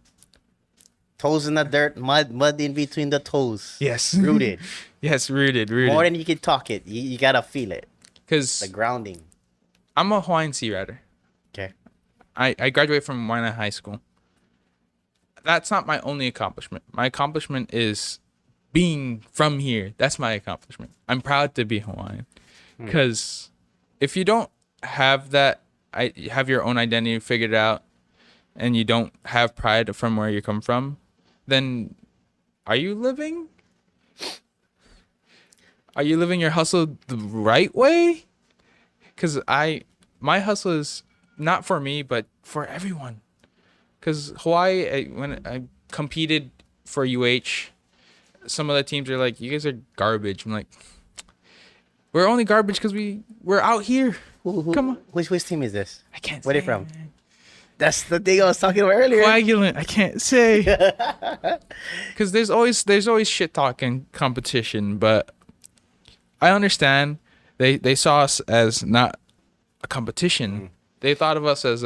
Toes in the dirt, mud in between the toes. yes, Rooted. yes, rooted. More than you can talk it. You gotta feel it. The Because grounding. I'm a Hawaiian sea rider. Okay. I graduated from Waianae High School. That's not my only accomplishment. My accomplishment is being from here. That's my accomplishment. I'm proud to be Hawaiian. Because if you don't have that, have your own identity figured out, and you don't have pride from where you come from, then are you living? Are you living your hustle the right way? Because my hustle is not for me, but for everyone. Because Hawaii, when I competed for UH, some of the teams are like, you guys are garbage. I'm like, we're only garbage because we're out here. Come on. Which team is this? I can't Where say. they from? That's the thing I was talking about earlier. Coagulant. I can't say. Because there's always shit talking competition, but I understand. They saw us as not a competition. They thought of us as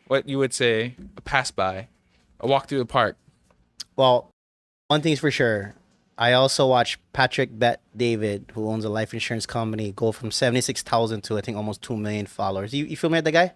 what you would say, a pass by, a walk through the park. Well, one thing's for sure. I also watched Patrick Bet David, who owns a life insurance company, go from 76,000 to I think almost 2 million followers. You familiar with the guy?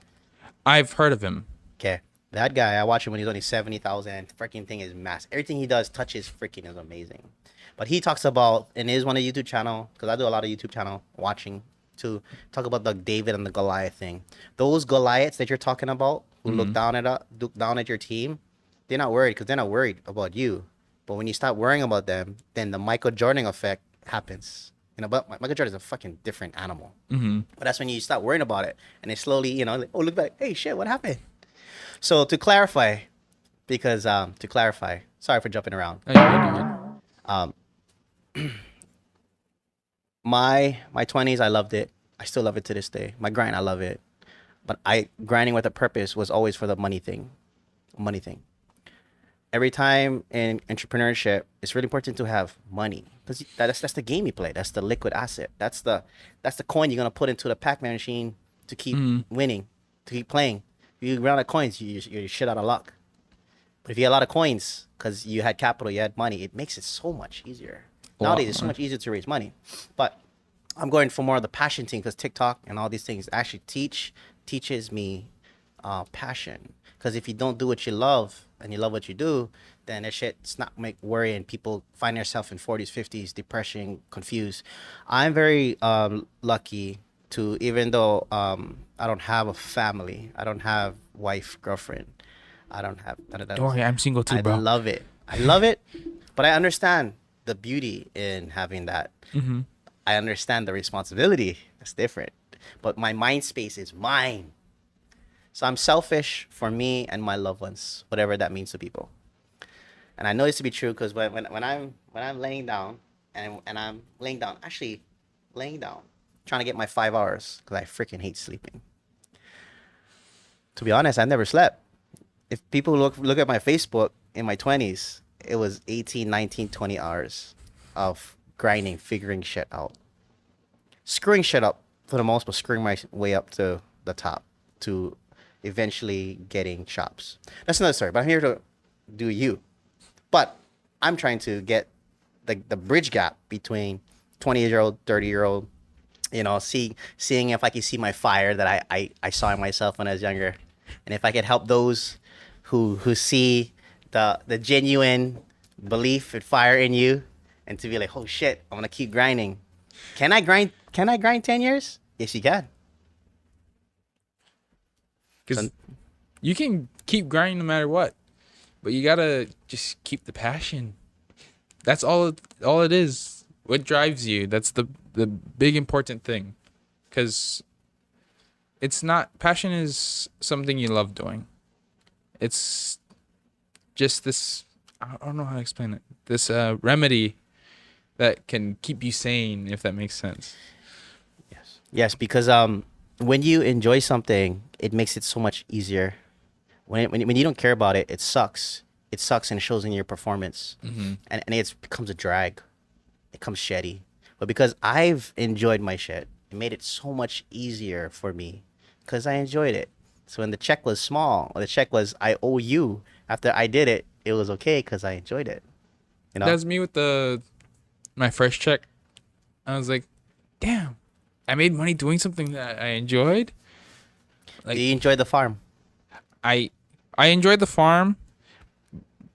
I've heard of him. Okay. That guy, I watched him when he was only 70,000, and freaking thing is massive. Everything he does touches freaking is amazing. But he talks about, and his one of YouTube channel, because I do a lot of YouTube channel watching, to talk about the David and the Goliath thing. Those Goliaths that you're talking about, who look down at your team, they're not worried because they're not worried about you. But when you stop worrying about them, then the Michael Jordan effect happens. You know, but Michael Jordan is a fucking different animal. Mm-hmm. But that's when you stop worrying about it, and it slowly, you know, like, oh, look back, hey, shit, what happened? So to clarify, sorry for jumping around. Oh, you're good. My 20s, I loved it. I still love it to this day. My grind, I love it. But grinding with a purpose was always for the money thing. Every time in entrepreneurship, it's really important to have money because that's the game you play. That's the liquid asset. That's the coin you're gonna put into the Pac-Man machine to keep winning, to keep playing. If you run out of coins, you're shit out of luck. But if you have a lot of coins because you had capital, you had money, it makes it so much easier. Nowadays, it's so much easier to raise money. But I'm going for more of the passion thing because TikTok and all these things actually teaches me passion. Because if you don't do what you love and you love what you do, then that shit's not make worry and people find themselves in 40s, 50s, depression, confused. I'm very lucky to, even though I don't have a family, I don't have wife, girlfriend, I don't have none of that. Don't worry, I'm single too, bro. I love it, but I understand the beauty in having that. Mm-hmm. I understand the responsibility. That's different. But my mind space is mine. So I'm selfish for me and my loved ones, whatever that means to people. And I know this to be true because when I'm laying down and I'm laying down, trying to get my 5 hours because I freaking hate sleeping. To be honest, I never slept. If people look at my Facebook in my 20s, it was 18, 19, 20 hours of grinding, figuring shit out. Screwing shit up for the most, but screwing my way up to the top to eventually getting shops. That's another story, but I'm here to do you. But I'm trying to get the bridge gap between 20-year-old, 30-year-old, you know, seeing if I can see my fire that I saw in myself when I was younger. And if I could help those who see the genuine belief and fire in you and to be like, oh shit, I'm gonna keep grinding. Can I grind 10 years? Yes, you can. Because you can keep grinding no matter what, but you gotta just keep the passion. That's all it is. What drives you? That's the big important thing. Because it's not, passion is something you love doing. It's just this I don't know how to explain it. This remedy that can keep you sane, if that makes sense. Yes, because when you enjoy something, it makes it so much easier. When you don't care about it, it sucks. It sucks and it shows in your performance, and it becomes a drag. It becomes shitty. But because I've enjoyed my shit, it made it so much easier for me because I enjoyed it. So when the check was small, or the check was I owe you after I did it, it was okay because I enjoyed it. You know? That's me with my first check. I was like, damn, I made money doing something that I enjoyed. Do you enjoy the farm? I enjoyed the farm.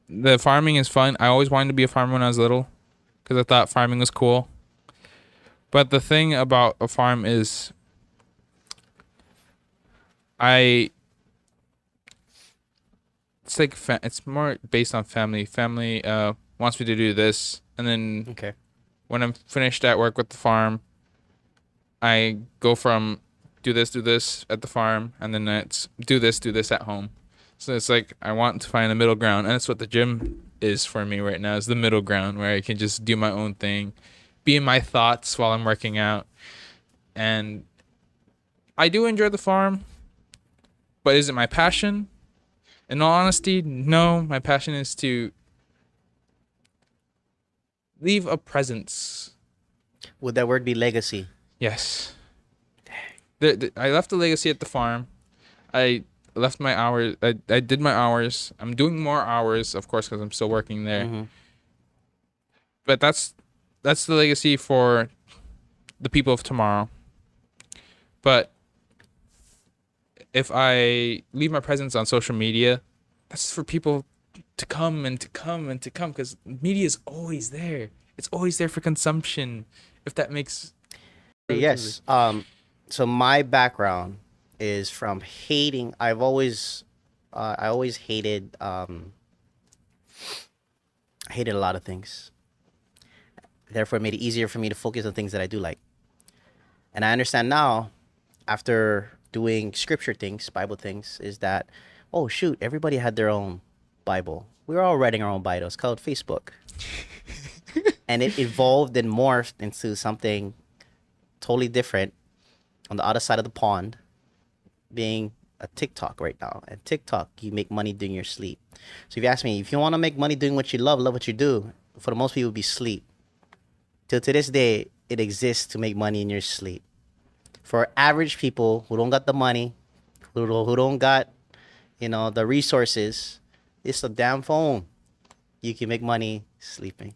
The farming is fun. I always wanted to be a farmer when I was little because I thought farming was cool. But the thing about a farm is it's like it's more based on family. Family wants me to do this, and then Okay. when I'm finished at work with the farm, I go from do this at the farm, and then it's do this at home. So it's like I want to find a middle ground, and that's what the gym is for me right now. Is the middle ground where I can just do my own thing, be in my thoughts while I'm working out, and I do enjoy the farm. But is it my passion? In all honesty, no. My passion is to leave a presence. Would that word be legacy? Yes. I left a legacy at the farm. I left my hours. I did my hours. I'm doing more hours, of course, because I'm still working there. Mm-hmm. But that's the legacy for the people of tomorrow. But if I leave my presence on social media, that's for people to come and to come and to come because media is always there. It's always there for consumption. If that makes Yes. So my background is from hating. I always hated hated a lot of things. Therefore, it made it easier for me to focus on things that I do like. And I understand now, after doing scripture things, Bible things, is that, oh shoot, everybody had their own Bible. We were all writing our own Bible. It's called Facebook. And it evolved and morphed into something totally different on the other side of the pond, being a TikTok right now. And TikTok, you make money doing your sleep. So if you ask me, if you want to make money doing what you love what you do, for the most people, it would be sleep. Till to this day, it exists to make money in your sleep. For average people who don't got the money, who don't got, the resources, it's a damn phone. You can make money sleeping.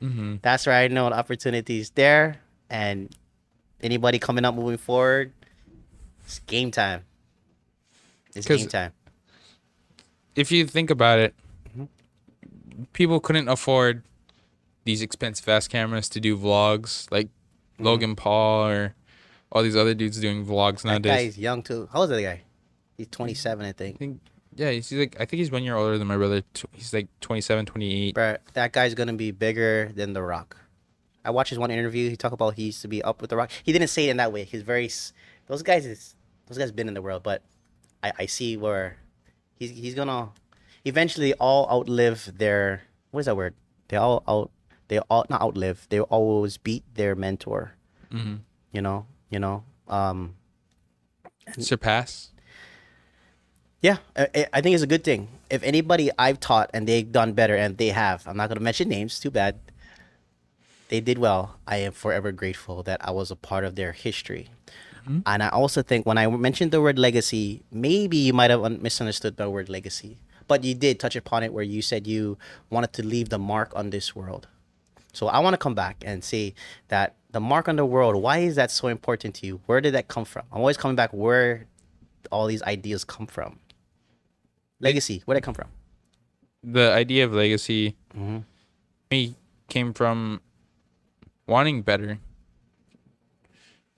Mm-hmm. That's where I know the opportunity is there. And anybody coming up moving forward, it's game time. It's game time. If you think about it, people couldn't afford these expensive ass cameras to do vlogs like Logan Paul or all these other dudes doing vlogs That nowadays. guy's young too. How old is that guy? He's 27, I think. He's like, I think he's 1 year older than my brother. He's like 27, 28. But that guy's gonna be bigger than The Rock. I watched his one interview. He talked about he used to be up with The Rock. He didn't say it in that way. He's very. Those guys been in the world, but I see where he's gonna eventually all outlive their, what is that word? They all not outlive. They always beat their mentor. Mm-hmm. Surpass. Yeah, I think it's a good thing. If anybody I've taught and they've done better, and they have, I'm not going to mention names, too bad. They did well. I am forever grateful that I was a part of their history. Mm-hmm. And I also think when I mentioned the word legacy, maybe you might have misunderstood the word legacy. But you did touch upon it where you said you wanted to leave the mark on this world. So I want to come back and say that the mark on the world, why is that so important to you? Where did that come from? I'm always coming back where all these ideas come from. Legacy, where did it come from? The idea of legacy me came from wanting better.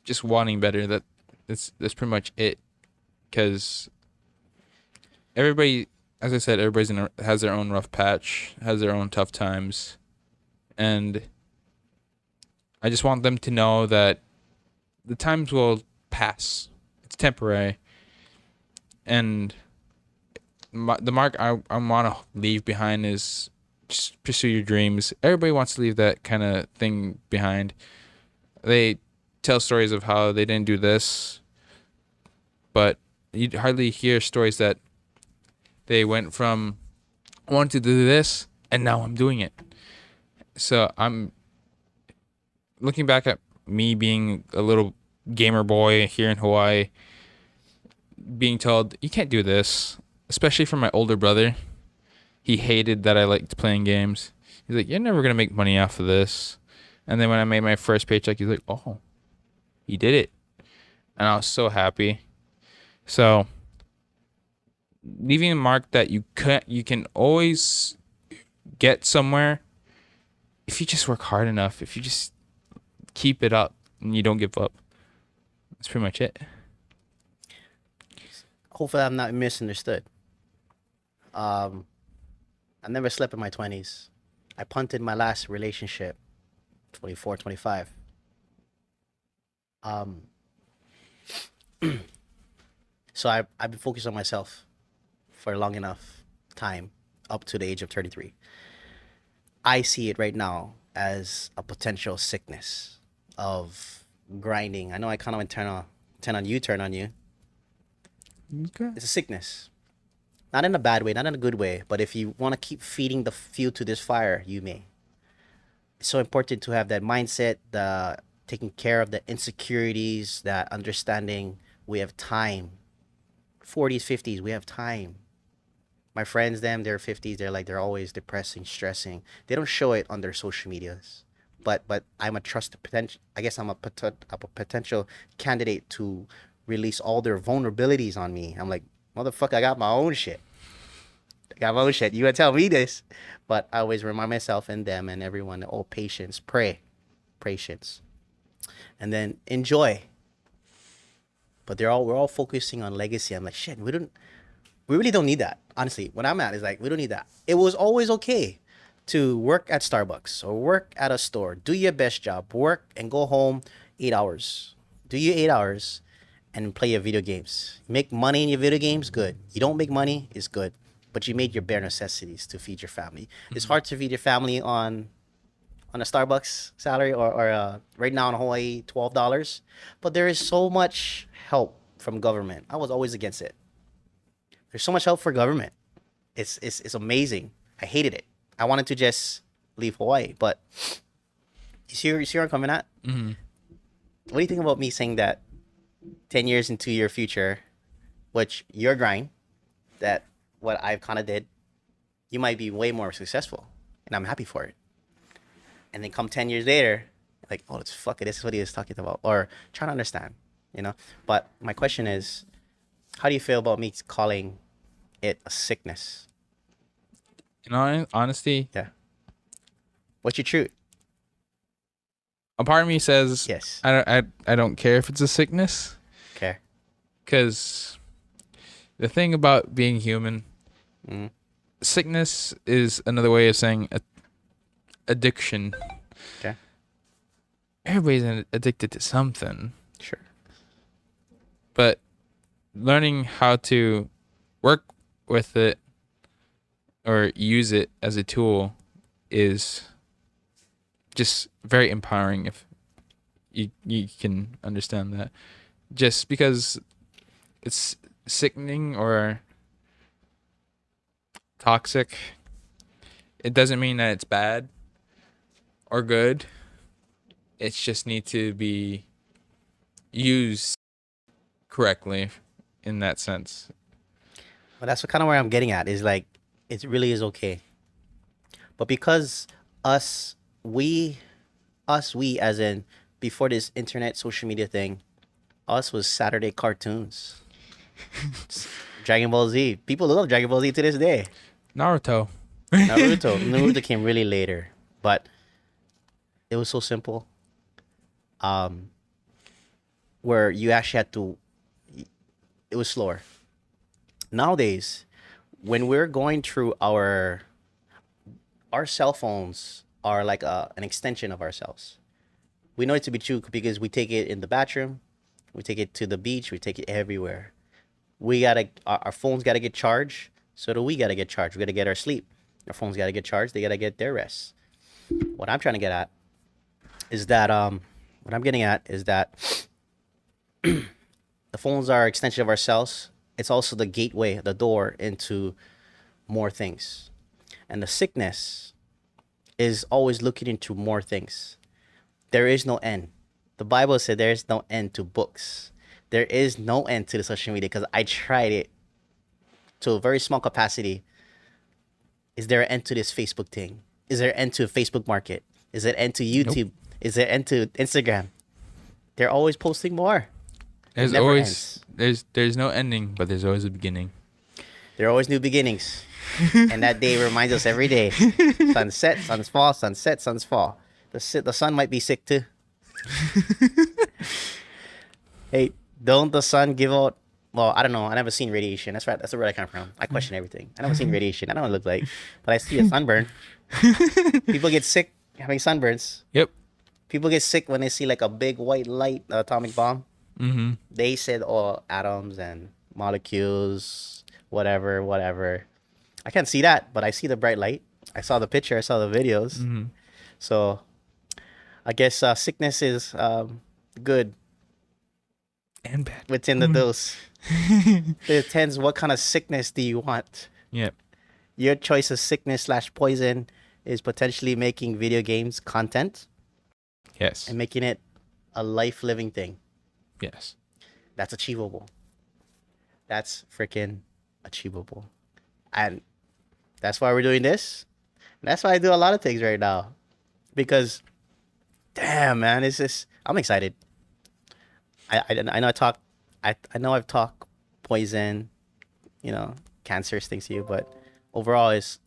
Just wanting better. That's pretty much it. Because everybody, as I said, has their own rough patch, has their own tough times. And I just want them to know that the times will pass. It's temporary. And the mark I want to leave behind is just pursue your dreams. Everybody wants to leave that kind of thing behind. They tell stories of how they didn't do this, but you hardly hear stories that they went from I wanted to do this and now I'm doing it. So I'm looking back at me being a little gamer boy here in Hawaii, being told you can't do this, especially from my older brother. He hated that I liked playing games. He's like, you're never gonna make money off of this. And then when I made my first paycheck, he's like, oh, he did it. And I was so happy. So leaving a mark that you can always get somewhere if you just work hard enough, if you just keep it up and you don't give up. That's pretty much it. Hopefully, I'm not misunderstood. I never slept in my 20s. I punted my last relationship, 24, 25. So I've been focused on myself for a long enough time, up to the age of 33. I see it right now as a potential sickness of grinding. I know I kind of turn on you. Okay. It's a sickness. Not in a bad way, not in a good way, but if you want to keep feeding the fuel to this fire, you may. It's so important to have that mindset, the taking care of the insecurities, that understanding we have time. 40s, 50s, we have time. My friends, they're 50s, they're always depressing, stressing. They don't show it on their social medias. But I'm a trusted potential, I guess I'm a potential candidate to release all their vulnerabilities on me. I'm like, motherfucker, I got my own shit. You gonna tell me this? But I always remind myself and them and everyone, oh, patience, patience. And then enjoy. But we're all focusing on legacy. I'm like, shit, we really don't need that. Honestly, what I'm at is like, we don't need that. It was always okay to work at Starbucks or work at a store, do your best job, work and go home 8 hours. Do your 8 hours and play your video games. Make money in your video games, good. You don't make money, it's good. But you made your bare necessities to feed your family. Mm-hmm. It's hard to feed your family on a Starbucks salary or right now in Hawaii, $12. But there is so much help from government. I was always against it. There's so much help for government. It's amazing. I hated it. I wanted to just leave Hawaii, but you see where I'm coming at? Mm-hmm. What do you think about me saying that 10 years into your future, which your grind, that what I've kind of did, you might be way more successful, and I'm happy for it. And then come 10 years later, like, oh, this is what he was talking about, or trying to understand, you know? But my question is, how do you feel about me calling it a sickness? In all honesty, yeah. What's your truth? A part of me says, yes. I don't care if it's a sickness. Okay. Because the thing about being human, sickness is another way of saying addiction. Okay. Everybody's addicted to something. Sure. But learning how to work with it or use it as a tool is just very empowering if you can understand that. Just because it's sickening or toxic, it doesn't mean that it's bad or good. It just needs to be used correctly in that sense. Well, that's kind of where I'm getting at, is like, it really is okay. But because we as in before this internet social media thing, us was Saturday cartoons. Dragon Ball Z. People love Dragon Ball Z to this day. Naruto Came really later, but it was so simple. Where you actually had to, it was slower. Nowadays, when we're going through our cell phones are like an extension of ourselves. We know it to be true because we take it in the bathroom, we take it to the beach, we take it everywhere. Our phones gotta get charged. So do we gotta get charged. We gotta get our sleep. Our phones gotta get charged. They gotta get their rest. What I'm trying to get at is that the phones are an extension of ourselves. It's also the gateway, the door into more things. And the sickness is always looking into more things. There is no end. The Bible said there is no end to books. There is no end to the social media because I tried it to a very small capacity. Is there an end to this Facebook thing? Is there an end to Facebook market? Is there an end to YouTube? Nope. Is there an end to Instagram? They're always posting more. There's always there's no ending, but there's always a beginning. There are always new beginnings. And that day reminds us every day. Sunset, suns fall, sunset, suns fall. The sun might be sick too. Hey, don't the sun give out? Well, I don't know. I never seen radiation. That's right. That's where I come from. I question everything. I never seen radiation. I don't know what it look like, but I see a sunburn. People get sick having sunburns. Yep. People get sick when they see like a big white light, atomic bomb. Mm-hmm. They said, "Oh, atoms and molecules, whatever." I can't see that, but I see the bright light. I saw the picture. I saw the videos. Mm-hmm. So, I guess sickness is good and bad within the dose. It depends what kind of sickness do you want. Yep. Your choice of sickness / poison is potentially making video games content. Yes. And making it a life-living thing. Yes. That's achievable. That's freaking achievable. And that's why we're doing this. And that's why I do a lot of things right now. Because, damn, man, it's just, I'm excited. I know I know I've talked poison, cancerous things to you, but overall it's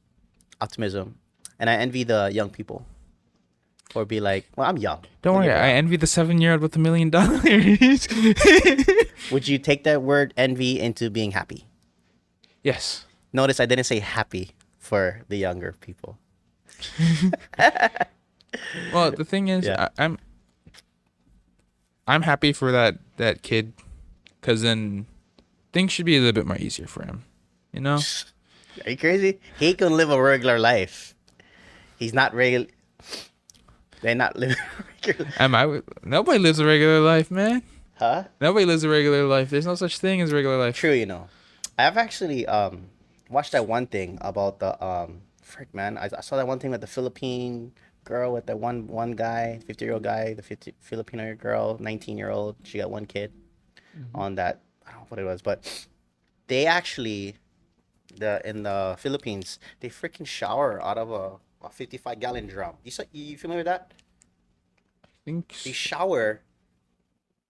optimism. And I envy the young people. Or be like, well, I'm young. Don't worry, I envy the 7-year-old with $1 million. Would you take that word envy into being happy? Yes. Notice I didn't say happy for the younger people. Well, the thing is, yeah. I'm happy for that kid, because then things should be a little bit more easier for him. Are you crazy? He can live a regular life. He's not regular. They're not living a regular life. Nobody lives a regular life, man. Huh? Nobody lives a regular life. There's no such thing as regular life. True, I've actually watched that one thing about the frick, man. I saw that one thing with the Philippine girl with that one guy, 50-year-old guy, the Filipino girl, 19-year-old. She got one kid on that. I don't know what it was, but they actually in the Philippines, they freaking shower out of a 55-gallon drum. You familiar with that? I think they shower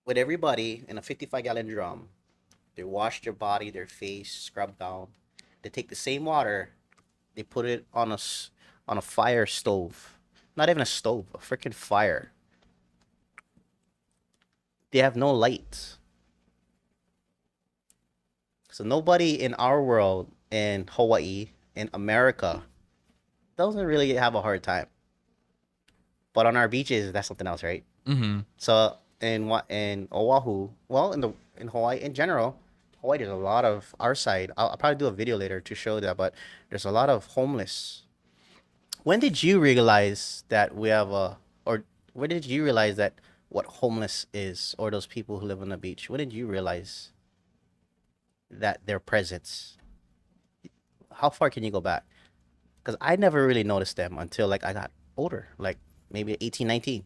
with everybody in a 55-gallon drum. They wash their body, their face, scrub down. They take the same water, they put it on a fire stove. Not even a stove, a freaking fire. They have no light. So nobody in our world, in Hawaii, in America, doesn't really have a hard time. But on our beaches, that's something else, right? Mm-hmm. So in Oahu, well, in Hawaii in general, Hawaii, there's a lot of our side. I'll probably do a video later to show that, but there's a lot of homeless. When did you realize that when did you realize that what homeless is, or those people who live on the beach? When did you realize that their presence? How far can you go back? Because I never really noticed them until I got older, like maybe 18, 19.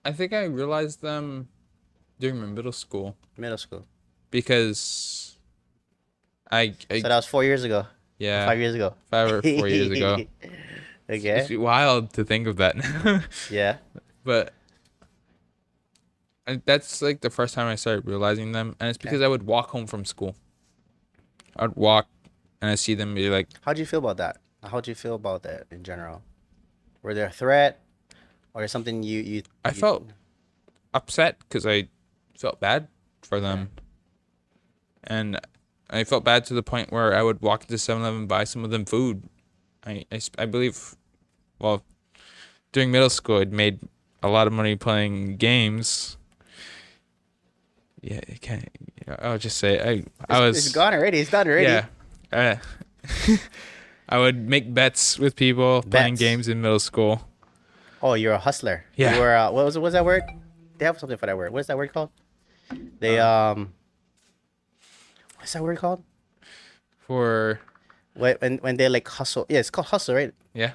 I think I realized them during my middle school. So Because that was 4 years ago. Yeah. 5 years ago. 5 or 4 years ago. Okay. It's wild to think of that. Yeah. But that's the first time I started realizing them. And it's because I would walk home from school. I'd walk and I see them be like... How'd you feel about that? How'd you feel about that in general? Were there a threat? Or something you I felt upset because I felt bad for them. Yeah. And I felt bad to the point where I would walk into 7-Eleven and buy some of them food. I believe, well, during middle school, I'd made a lot of money playing games. Yeah, I'll just say it's gone already. It's done already. Yeah, Uh, I would make bets with people playing Bets. games in middle school. Oh, you're a hustler. Yeah. You were what's that word? They have something for that word. What's that word called? They what's that word called? For When they like hustle. Yeah, it's called hustle, right? yeah,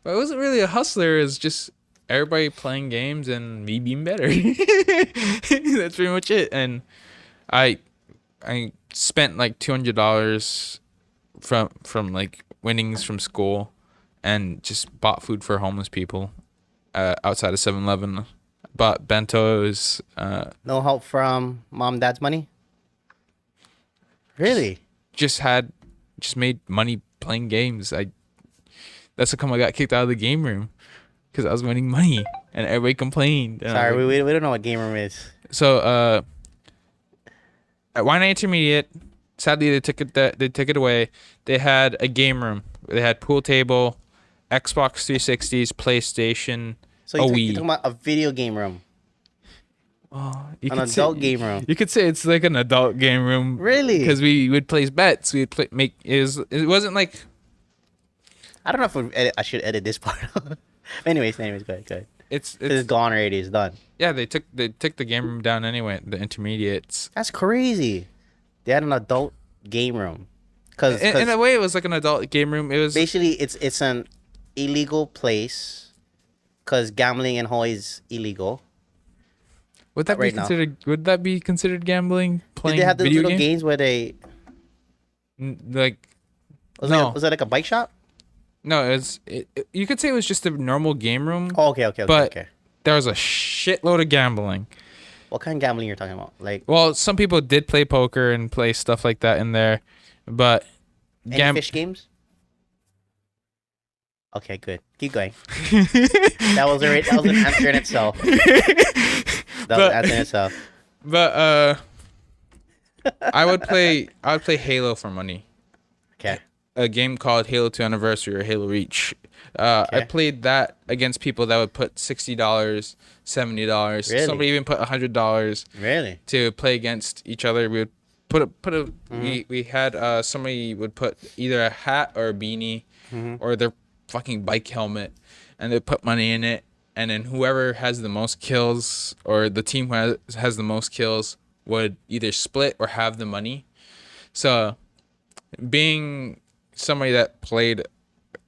but it wasn't really a hustler. It's just everybody playing games and me being better. That's pretty much it. And I spent like $200 from like winnings from school, and just bought food for homeless people outside of 7-Eleven. Bought bentos. No help from mom, dad's money. Really? Just made money playing games. That's how come I got kicked out of the game room, because I was winning money and everybody complained. And Sorry, we don't know what game room is. So at Wine Intermediate, sadly they took it away. They had a game room. They had pool table, Xbox 360s, PlayStation, So a you're Wii. talking about a video game room, You an could say- adult game room. You could say it's like an adult game room. Really? Because we would place bets. We would it wasn't like. I don't know if I should edit this part. anyways, go ahead. It's It's gone already. It's done. yeah. They took the game room down anyway. The intermediates. That's crazy. They had an adult game room. Cause In a way, it was like an adult game room. It was basically it's an illegal place. Cause gambling in Hawaii is illegal. would that be right now. considered? Would that be considered gambling? Playing Did they have those video little games? games where they Like was No. that like a bike shop? no, you could say it was just a normal game room. Oh, okay. But there was a shitload of gambling. What kind of gambling you're talking about? Like Well, some people did play poker and play stuff like that in there, but any fish games? Okay, good. Keep going. That was an answer in itself. That was an answer in itself. But I would play Halo for money. Okay. A game called Halo 2 Anniversary or Halo Reach. I Okay. played that against people that would put $60, $70. Really? Somebody even put $100 Really? to play against each other. We would we had somebody would put either a hat or a beanie or their fucking bike helmet, and they put money in it, and then whoever has the most kills or the team who has the most kills would either split or have the money. So being somebody that played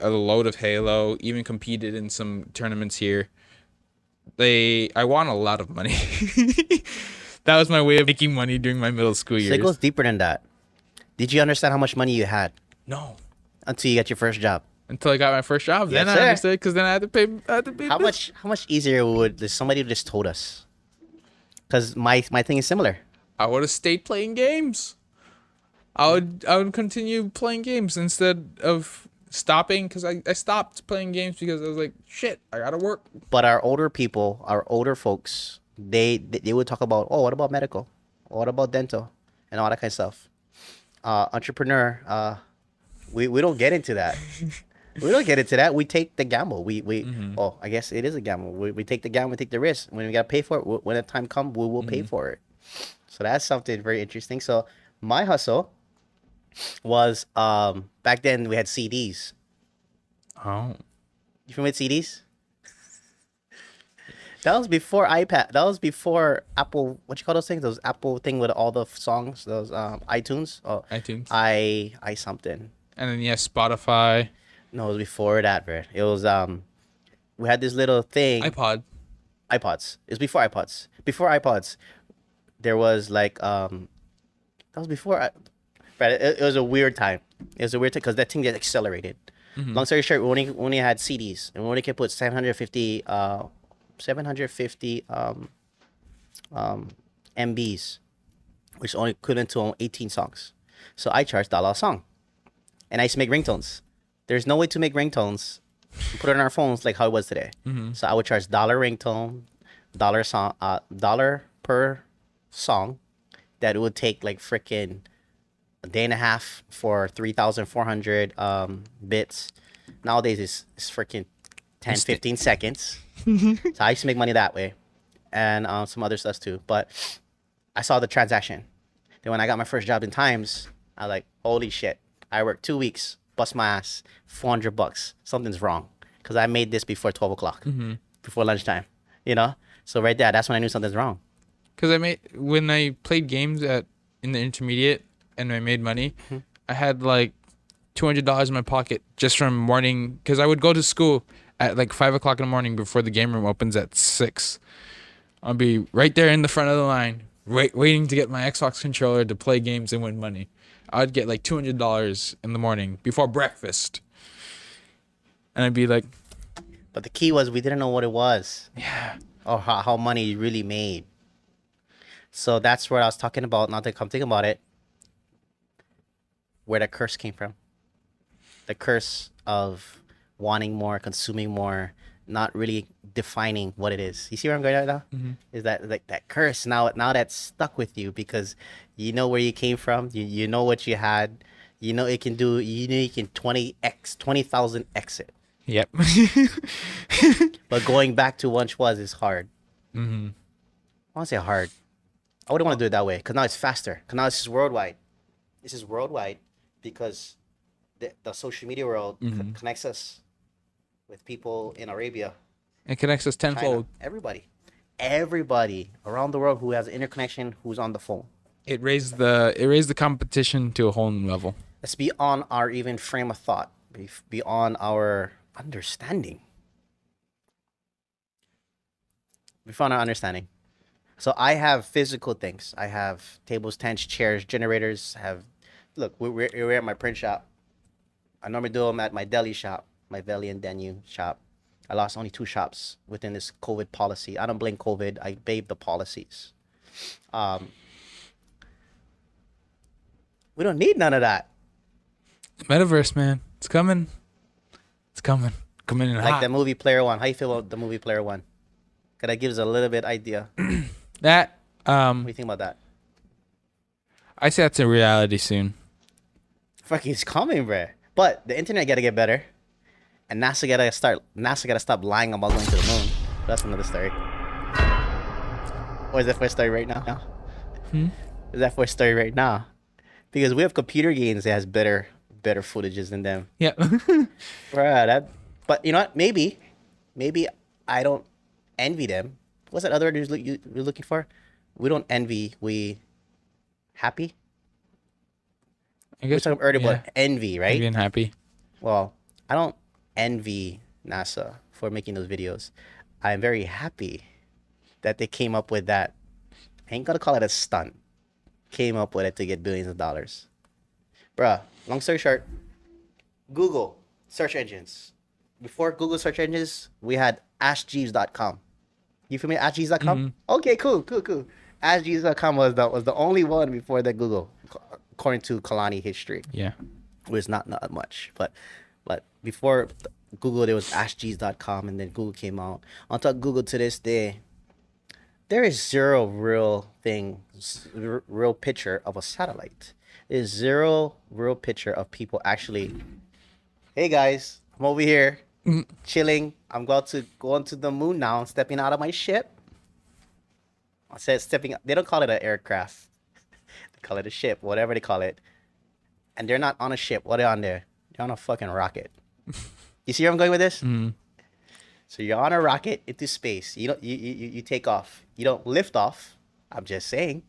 a load of Halo, even competed in some tournaments here, I won a lot of money. That was my way of making money during my middle school So years. it goes deeper than that. Did you understand how much money you had No, until you got your first job? until I got my first job, then Yes, I sir. understood, because then I had to pay. How much easier would somebody just told us? Because my thing is similar. I would have stayed playing games. I would continue playing games instead of stopping, because I stopped playing games because I was like, shit, I gotta work. But our older people, our older folks, they would talk about, oh, what about medical? What about dental? And all that kind of stuff. Entrepreneur, we don't get into that. We don't get into that. We take the gamble. Oh, I guess it is a gamble. We take the gamble, we take the risk. When we gotta pay for it, when the time comes, we will pay for it. So that's something very interesting. So my hustle was back then we had CDs. Oh. You familiar with CDs? That was before iPad. That was before Apple. What you call those things? Those Apple thing with all the songs. Those iTunes. Oh, iTunes. I something. And then Spotify, No, it was before that, bro. It was we had this little thing. iPods. It was before iPods. Before iPods, there was like that was before. But it was a weird time. It was a weird time because that thing get accelerated. Long story short, we only had CDs, and we only could put 750 MBs, which only equivalent to 18 songs. So I charged $1 a song, and I used to make ringtones. There's no way to make ringtones, put it on our phones like how it was today. So I would charge $1 ringtone, $1 per song. That it would take like freaking a day and a half for 3,400 bits. Nowadays it's freaking 10, 15 seconds. So I used to make money that way, and some other stuff too. But I saw the transaction. Then when I got my first job in Times, I was like, holy shit, I work 2 weeks, bust my ass, $400. Something's wrong because I made this before 12 o'clock, before lunchtime. You know, so right there, that's when I knew something's wrong. Because when I played games in the intermediate and I made money, I had like $200 in my pocket just from morning. Because I would go to school at like 5 o'clock in the morning before the game room opens at 6. I'll be right there in the front of the line, waiting to get my Xbox controller to play games and win money. I'd get like $200 in the morning before breakfast, and I'd be like, But the key was we didn't know what it was yeah, or how money you really made. So that's what I was talking about. Now that I come thinking about it, where the curse came from. The curse of wanting more, consuming more, not really defining what it is. You see where I'm going right now? Is that like that curse now that's stuck with you because you know where you came from, you know what you had, you know it can do, you know you can 20,000 exit. yep. But going back to once was is hard. I want to say hard. I wouldn't want to do it that way because now it's faster. Because now it's just worldwide. This is worldwide because the social media world connects us with people in Arabia, It connects us China, tenfold. everybody around the world who has an interconnection, who's on the phone. It raised the competition to a whole new level. It's beyond our even frame of thought, beyond our understanding. Beyond our understanding. So I have physical things. I have tables, tents, chairs, generators. Look, we're at my print shop. I normally do them at my deli shop, my Veli and Denu shop. I lost only 2 shops within this COVID policy. I don't blame COVID. I blame the policies. We don't need none of that. Metaverse, man, it's coming. It's coming. Coming in Like hot. the movie Player One. How you feel about the movie Player One? Cause that gives a little bit idea. That What do you think about that? I say that's a reality soon. Fucking it's coming, bruh. But the internet gotta get better, and NASA gotta stop lying about going to the moon. That's another story. Or is that for a story right now? Is that for a story right now? Because we have computer games that has better footages than them. Yeah. Bruh, but you know what? Maybe I don't envy them. What's that other word you're looking for? We don't envy. We happy. I We're guess talking earlier yeah. about envy, right? Being happy. Well, I don't envy NASA for making those videos. I'm very happy that they came up with that. I ain't gonna call it a stunt. Came up with it to get billions of dollars. Bruh, long story short, Google search engines. Before Google search engines, we had AskJeeves.com. You familiar with AskJeeves.com? Okay, cool. AskJeeves.com was the only one before the Google, according to Kalani history. Yeah. Was not much, but before Google there was AskJeeves.com, and then Google came out. On top of Google to this day, there is zero real picture of a satellite. There's zero real picture of people actually. Hey guys, I'm over here chilling. I'm going to the moon now. I'm stepping out of my ship. I said stepping. They don't call it an aircraft. They call it a ship, whatever they call it. And they're not on a ship. What are they on there? They're on a fucking rocket. You see where I'm going with this? So you're on a rocket into space. You take off. You don't lift off. I'm just saying.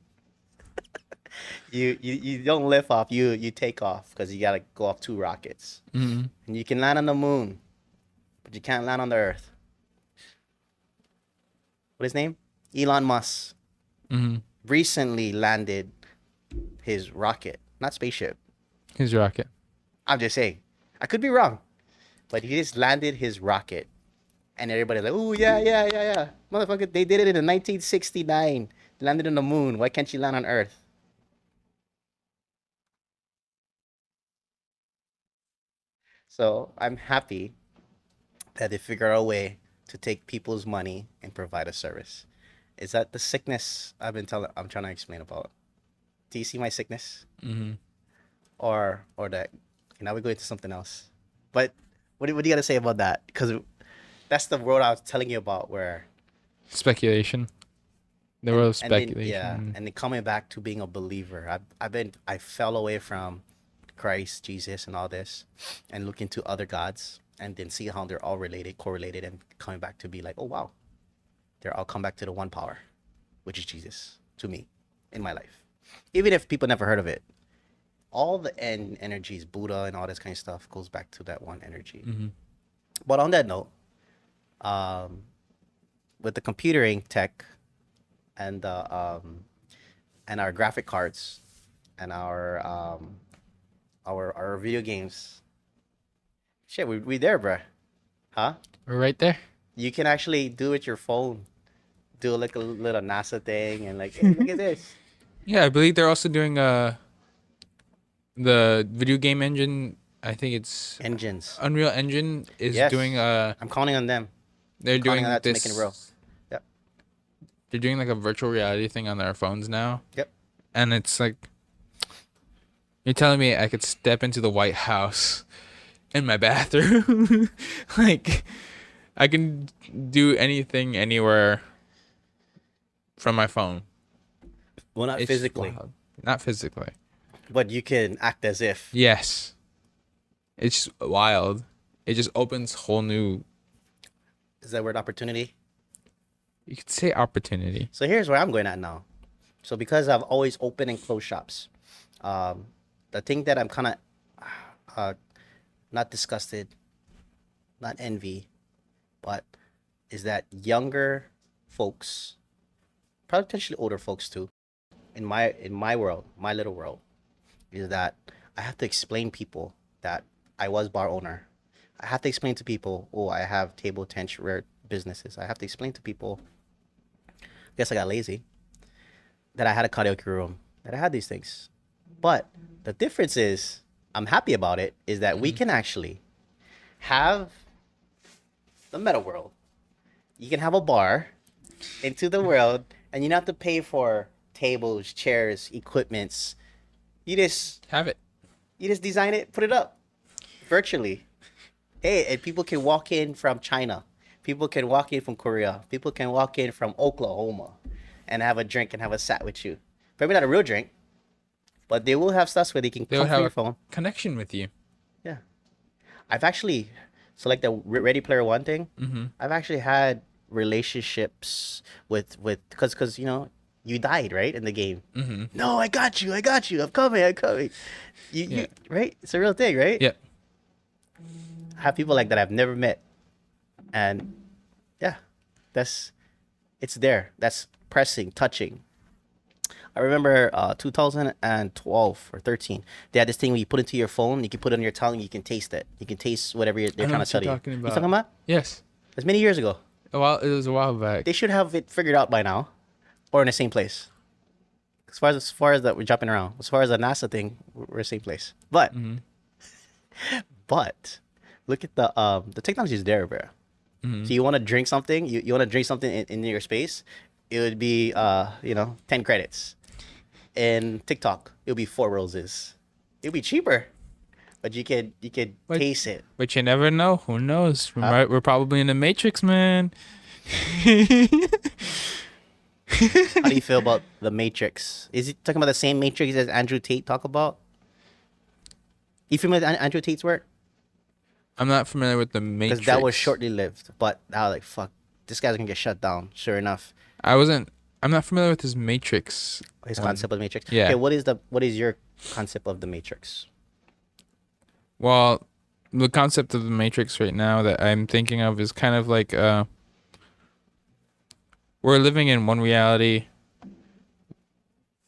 you don't lift off. You take off because you gotta go off 2 rockets. And you can land on the moon, but you can't land on the Earth. What his name? Elon Musk. Recently landed his rocket, not spaceship. His rocket. I'm just saying. I could be wrong. But he just landed his rocket. And everybody's like, oh, yeah. Motherfucker, they did it in 1969. Landed on the moon. Why can't you land on Earth? So I'm happy that they figure out a way to take people's money and provide a service. Is that the sickness I'm trying to explain about? Do you see my sickness? Or that, now we go into something else. But what do you got to say about that? Because that's the world I was telling you about, where Speculation. The world of and then, speculation. and then coming back to being a believer. I fell away from Christ, Jesus, and all this, and look into other gods, and then see how they're all related, correlated, and coming back to be like, oh wow, they're all come back to the one power, which is Jesus to me in my life. Even if people never heard of it, all the energies, Buddha and all this kind of stuff goes back to that one energy. But on that note, with the computering tech and the and our graphic cards and our video games, shit, we there, bruh. Huh? We're right there. You can actually do with your phone, do like a little NASA thing, and like, hey, look at this. Yeah, I believe they're also doing the video game engine. I think it's Engines. Unreal Engine is Yes. doing I'm counting on them. they're Counting doing on that to this. make it real. Yep. They're doing like a virtual reality thing on their phones now. Yep. And it's like, you're telling me I could step into the White House in my bathroom? Like, I can do anything anywhere from my phone. Well, not It's physically, wild. Not physically. but you can act as if. Yes. It's just wild. It just opens whole new, Is that word opportunity? you could say, opportunity. So here's where I'm going at now. So because I've always opened and closed shops, the thing that I'm kind of not disgusted, not envy, but is that younger folks, probably potentially older folks too, in my world, my little world, is that I have to explain people that I was bar owner. I have to explain to people, oh, I have table, tent, rare businesses. I have to explain to people, I guess I got lazy, that I had a karaoke room, that I had these things. But the difference is, I'm happy about it, is that we can actually have the meta world. You can have a bar into the world, and you don't have to pay for tables, chairs, equipments. You just Have it. design it, put it up virtually. Hey, and people can walk in from China. People can walk in from Korea. People can walk in from Oklahoma and have a drink and have a sat with you. Maybe not a real drink, but they will have stuff where they can They'll come from have your a phone. connection with you. Yeah. I've actually, so like the Ready Player One thing, I've actually had relationships with because you know, you died, right, in the game. No, I got you, I'm coming. You right? It's a real thing, right? Yep. I have people like that I've never met, and yeah, it's there. That's pressing, touching. I remember 2012 or 13. They had this thing where you put it to your phone, you can put it on your tongue, you can taste it. You can taste whatever they're know trying to what tell you're you. talking You about. talking about? Yes. That's many years ago. It was a while back. They should have it figured out by now, or in the same place. As far as that, we're jumping around. As far as the NASA thing, we're in the same place. But but look at the technology is there, bro. So you want to drink something, you want to drink something in your space, it would be 10 credits. In TikTok, it would be 4 roses. It would be cheaper, but you could But- taste it. But you never know. Who knows? We're probably in the Matrix, man. How do you feel about the Matrix? Is it talking about the same Matrix as Andrew Tate talk about? You familiar with Andrew Tate's work? I'm not familiar with the Matrix. Because that was shortly lived, but I was like, fuck, this guy's gonna get shut down. Sure enough, I'm not familiar with his Matrix. his concept of the Matrix. yeah. Okay, what is your concept of the Matrix? Well, the concept of the Matrix right now that I'm thinking of is kind of like we're living in one reality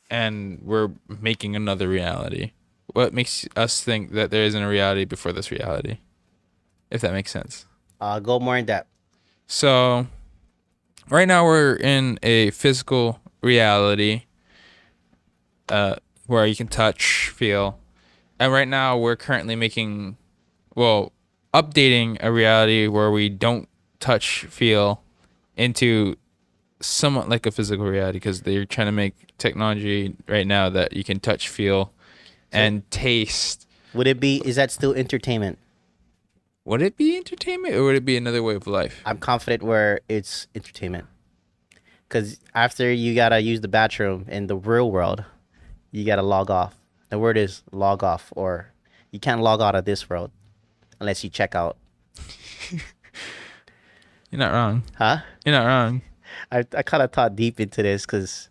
and we're making another reality. What makes us think that there isn't a reality before this reality? If that makes sense. Go more in depth. So, right now we're in a physical reality where you can touch, feel. And right now we're currently updating a reality where we don't touch, feel into somewhat like a physical reality because they're trying to make technology right now that you can touch, feel, and taste. Is that still entertainment? Would it be entertainment or would it be another way of life? I'm confident where it's entertainment. Because after you gotta use the bathroom in the real world, you gotta log off. The word is log off or You can't log out of this world unless you check out. You're not wrong. Huh? You're not wrong. I kind of thought deep into this because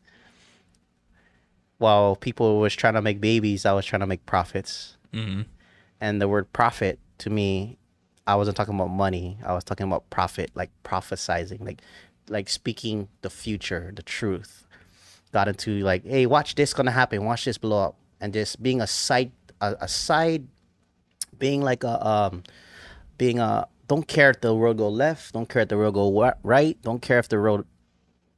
while people was trying to make babies, I was trying to make profits. Mm-hmm. And the word profit to me, I wasn't talking about money. I was talking about profit, like prophesizing, like speaking the future, the truth. Got into like, hey, watch this gonna happen. Watch this blow up, and just being a side, being like being a don't care if the road go left, don't care if the road go right, don't care if the road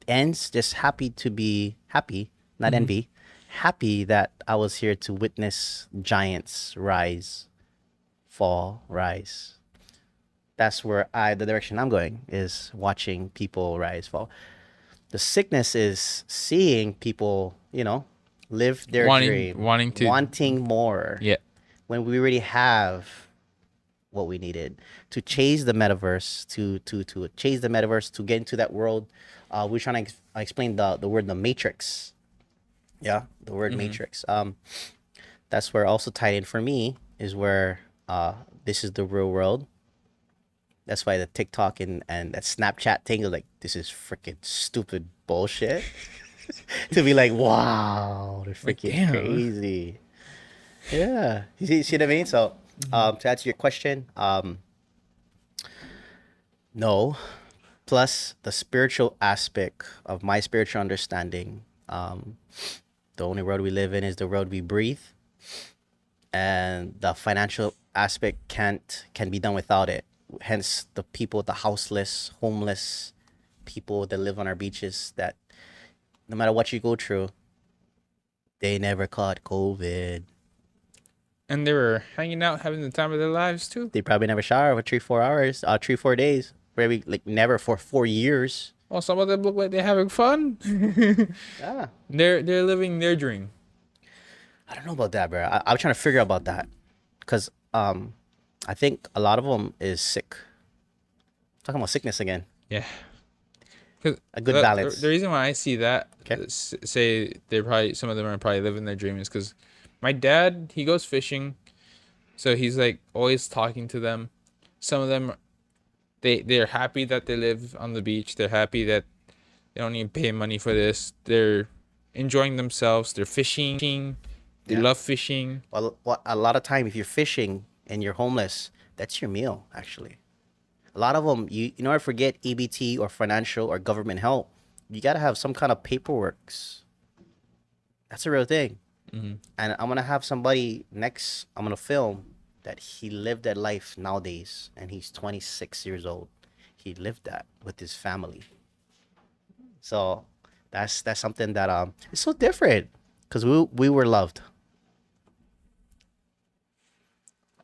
ends. Just happy to be happy, not envy. Happy that I was here to witness giants rise, fall, rise. That's where the direction I'm going is watching people rise, fall. The sickness is seeing people, live their dream, wanting more. Yeah. When we already have what we needed to chase the metaverse, to chase the metaverse, to get into that world. We're trying to explain the word the matrix. Yeah, the word matrix. That's where also tied in for me is where this is the real world. That's why the TikTok and that Snapchat thing is like, this is freaking stupid bullshit. To be like, wow, they're freaking damn. crazy. Yeah, you see what I mean? So, to answer your question, no. Plus the spiritual aspect of my spiritual understanding. The only world we live in is the world we breathe, and the financial aspect can be done without it. Hence, the people, the houseless, homeless people that live on our beaches, that no matter what you go through, they never caught COVID. And they were hanging out, having the time of their lives too. They probably never showered for 3-4 hours, 3-4 days, maybe like never for 4 years. Well, some of them look like they're having fun. Yeah, They're living their dream. I don't know about that, bro. I'm trying to figure out about that, because I think a lot of them is sick. Talking about sickness again. Yeah. 'Cause A good balance. The reason why I see that, Okay. say some of them are probably living their dream, is because my dad, he goes fishing, so he's like always talking to them. Some of them, they're happy that they live on the beach. They're happy that they don't even pay money for this. They're enjoying themselves. They're fishing. They love fishing. Well, a lot of time, if you're fishing and you're homeless, that's your meal, actually. A lot of them, you in order to get EBT or financial or government help, you got to have some kind of paperwork. That's a real thing. And I'm going to have somebody next, I'm going to film that he lived that life nowadays, and he's 26 years old. He lived that with his family. So that's something that it's so different, because we were loved.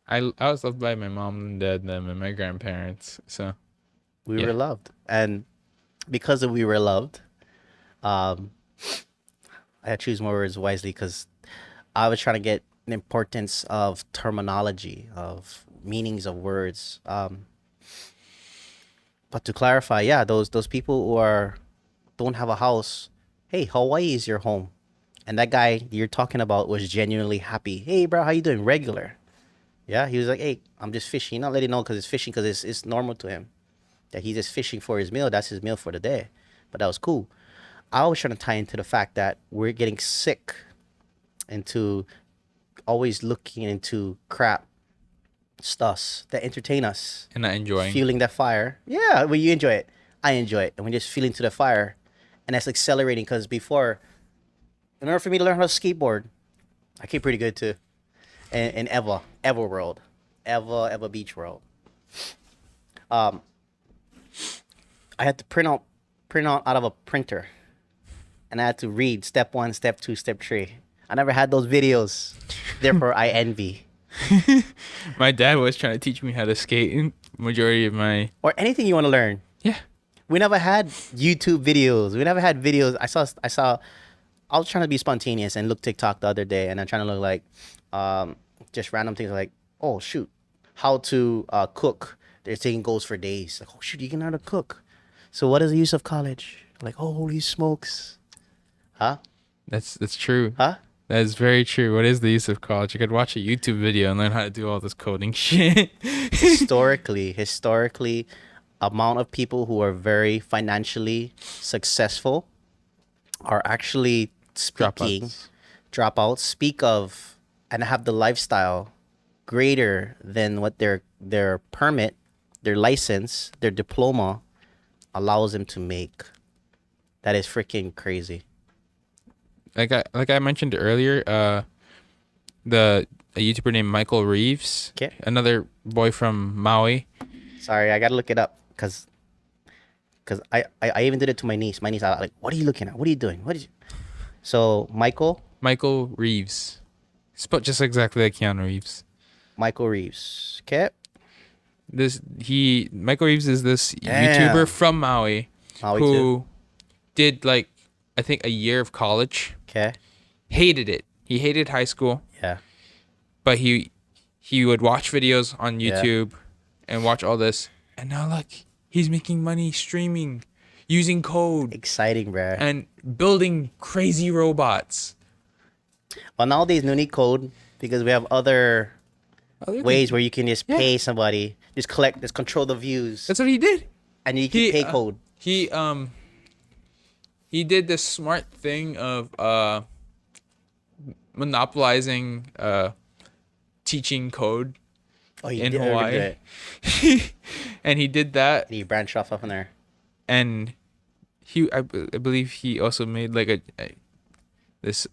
I was loved by my mom and dad and them and my grandparents. So We were loved, and because of we were loved, I had to choose my words wisely, because I was trying to get the importance of terminology, of meanings of words. But to clarify, yeah, those people who don't have a house, hey, Hawaii is your home, and that guy you're talking about was genuinely happy. Hey, bro, how you doing? Regular. Yeah, he was like, hey, I'm just fishing. Not letting know because it's fishing, because it's normal to him that he's just fishing for his meal. That's his meal for the day. But that was cool. I was trying to tie into the fact that we're getting sick into always looking into crap stuffs that entertain us. and not enjoying. Feeling that fire. Yeah, well, you enjoy it. I enjoy it. And we're just feeling to the fire. And that's accelerating, because before, in order for me to learn how to skateboard, I came pretty good too. In Eva world, Eva Beach world. I had to print out of a printer, and I had to read step 1, step 2, step 3. I never had those videos, therefore I envy. My dad was trying to teach me how to skate in majority of my. Or anything you want to learn. Yeah. We never had YouTube videos. We never had videos. I saw. I was trying to be spontaneous and look TikTok the other day, and I'm trying to look like just random things like, oh shoot, how to cook. They're taking goals for days. Like, oh shoot, you can learn how to cook. So what is the use of college? Like, oh, holy smokes. Huh? That's true. Huh? That is very true. What is the use of college? You could watch a YouTube video and learn how to do all this coding shit. Historically, amount of people who are very financially successful are actually speaking Dropouts. dropouts speak of and have the lifestyle greater than what their permit, their license, their diploma allows them to make. That is freaking crazy. Like I mentioned earlier, a YouTuber named Michael Reeves, Okay. another boy from Maui. Sorry, I gotta look it up because I even did it to my niece. My niece, I was like, "What are you looking at? What are you doing? What is?" So Michael Reeves, spelled just exactly like Keanu Reeves. Michael Reeves. Okay. Michael Reeves is this Damn. YouTuber from Maui, Maui who too. did like I think a year of college. Okay. Hated it. He hated high school, Yeah. but he would watch videos on Yeah. YouTube and watch all this. And now look, he's making money streaming, using code Exciting, bruh. and building crazy robots. Well, nowadays, no need code because we have other Other ways than- where you can just Yeah. pay somebody, just control the views, That's what he did. and you can pay code. He did this smart thing of monopolizing teaching code Oh, you in did, I remember Hawaii. that. And he did that, And you branch off from there. and I believe he also made like this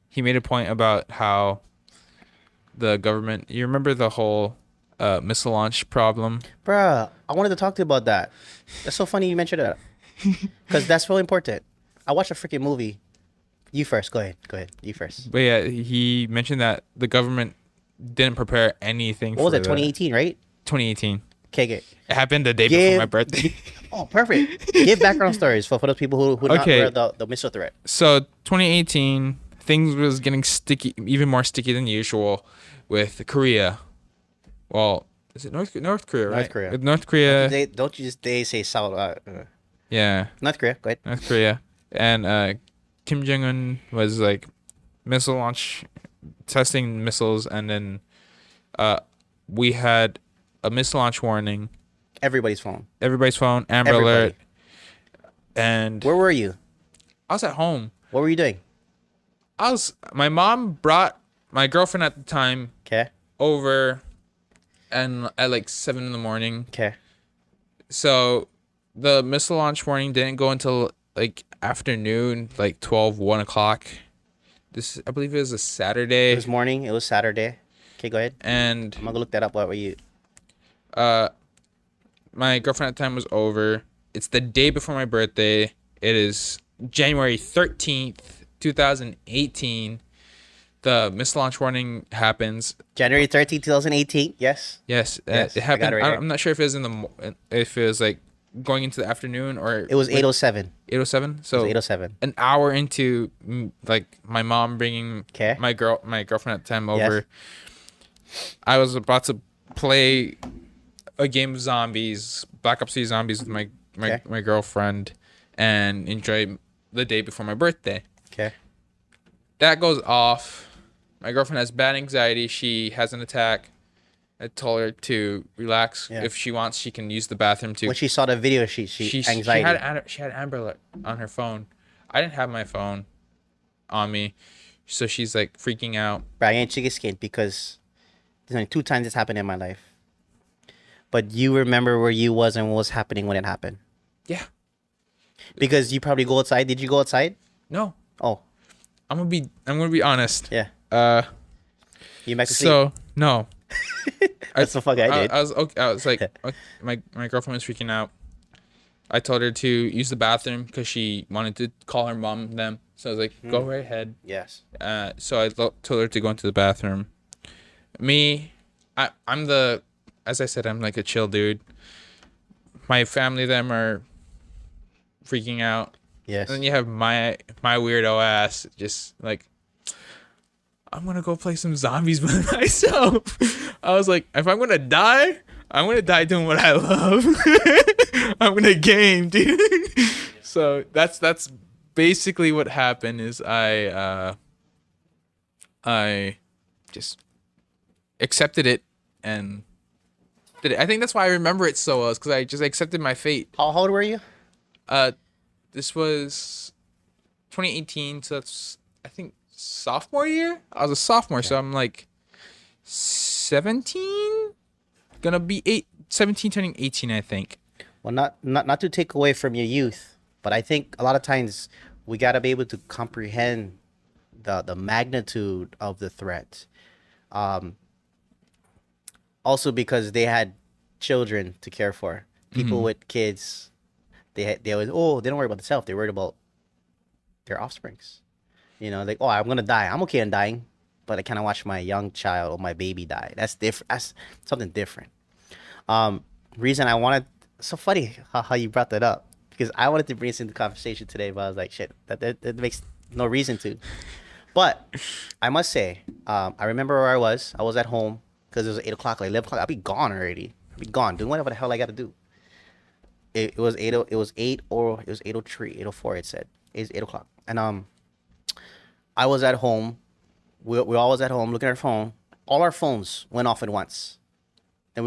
he made a point about how the government, you remember the whole missile launch problem? Bruh, I wanted to talk to you about that. That's so funny you mentioned that. Because that's really important. I watched a freaking movie. You first. Go ahead. You first. But yeah, he mentioned that the government didn't prepare anything What was for it? 2018, right? 2018. Okay, good. It happened the day before my birthday. Oh, perfect. Give background stories for those people who not Okay. aware of the missile threat. So 2018, things was getting sticky, even more sticky than usual, with Korea. Well, is it North Korea, right? North Korea. With North Korea, They say South. yeah, North Korea. Go ahead. North Korea, and Kim Jong Un was like missile launch, testing missiles, and then we had a missile launch warning. Everybody's phone. Everybody's phone, Amber Everybody. Alert, and Where were you? I was at home. What were you doing? My mom brought my girlfriend at the time Okay. over, and at like 7 in the morning. Okay. So the missile launch warning didn't go until like afternoon, like 1 o'clock. I believe it was a Saturday. It was morning. It was Saturday. Okay, go ahead. And I'm gonna look that up. What were you? my girlfriend at the time was over. It's the day before my birthday. It is January 13th, 2018. The missile launch warning happens. January 13th, 2018. Yes. Yes, Yes, it I got happened. it right here. I'm not sure if it was if it was like going into the afternoon or It was 8:07. 8:07. So 8:07. an hour into like my mom bringing 'Kay. my girlfriend at the time over. I was about to play a game of zombies, Black Ops 3 Zombies with my Okay. my girlfriend, and enjoy the day before my birthday. Okay. That goes off. My girlfriend has bad anxiety. She has an attack. I told her to relax. Yeah. If she wants, she can use the bathroom too. When she saw the video, she anxiety. She had Amber Alert on her phone. I didn't have my phone on me, so she's like freaking out. But I ain't chicken skin because there's only 2 times this happened in my life. But you remember where you was and what was happening when it happened. Yeah. Because you probably go outside. Did you go outside? No, Oh, I'm gonna be honest. yeah. You back to sleep? So no. That's the fuck I did. I was okay. I was like, okay, my girlfriend was freaking out. I told her to use the bathroom because she wanted to call her mom them. So I was like, go right ahead. Yes. So I told her to go into the bathroom. I'm as I said, I'm like a chill dude. My family, them are freaking out. Yes. And then you have my weirdo ass just like, I'm gonna go play some zombies by myself. I was like, if I'm gonna die, I'm gonna die doing what I love. I'm gonna game, dude. So that's basically what happened. Is I I just accepted it and did it. I think that's why I remember it so well, is because I just accepted my fate. How old were you? Uh, this was 2018, so that's I think sophomore year. I was a sophomore, so I'm like 17, gonna be 17 turning 18, I think. Well, not to take away from your youth, but I think a lot of times we gotta be able to comprehend the magnitude of the threat. Um, Also because they had children to care for. People with kids, they always they don't worry about themselves. They're worried about their offsprings. You know, like, oh, I'm gonna die. I'm okay in dying, but I kind of watch my young child or my baby die. That's different. That's something different. Reason I wanted, so funny how you brought that up, because I wanted to bring this into conversation today, but I was like, shit, that makes no reason to. But I must say, I remember where I was. I was at home because it was 8 o'clock, like 11 o'clock. I'll be gone already. I'll be gone doing whatever the hell I got to do. It was 8. It was 8 or it was 8:03, 8:04. It said it's 8 o'clock, and I was at home. We all was at home looking at our phone. All our phones went off at once, and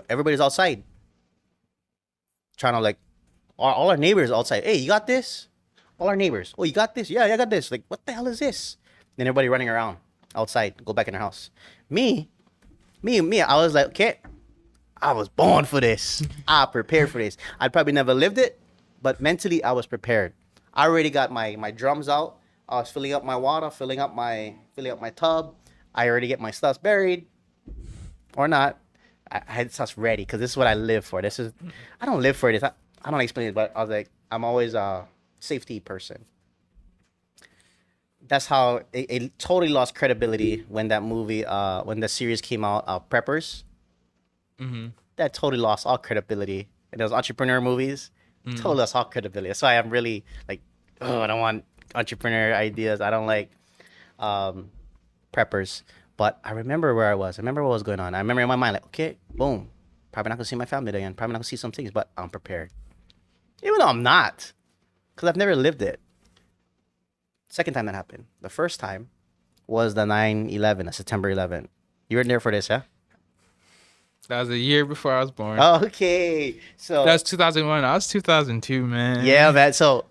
everybody's outside, trying to like, all our neighbors outside. Hey, you got this? All our neighbors. Oh, you got this? Yeah, I got this. Like, what the hell is this? Then everybody running around outside, go back in their house. Me, I was like, okay, I was born for this. I prepared for this. I'd probably never lived it, but mentally I was prepared. I already got my drums out. I was filling up my water, filling up my tub. I already get my stuff buried, or not. I had stuff ready because this is what I live for. I don't live for this. I don't explain it, but I was like, I'm always a safety person. That's how it totally lost credibility when that movie, when the series came out, Preppers. That totally lost all credibility. And those entrepreneur movies, totally lost all credibility. That's why I'm really like, oh, I don't want entrepreneur ideas. I don't like preppers. But I remember where I was. I remember what was going on. I remember in my mind, like, okay, boom. Probably not going to see my family again. Probably not going to see some things, but I'm prepared. Even though I'm not, because I've never lived it. Second time that happened. The first time was the 9/11, September 11th. You were there for this, yeah? That was a year before I was born. Okay. So That was 2001. I was 2002, man. yeah, man. So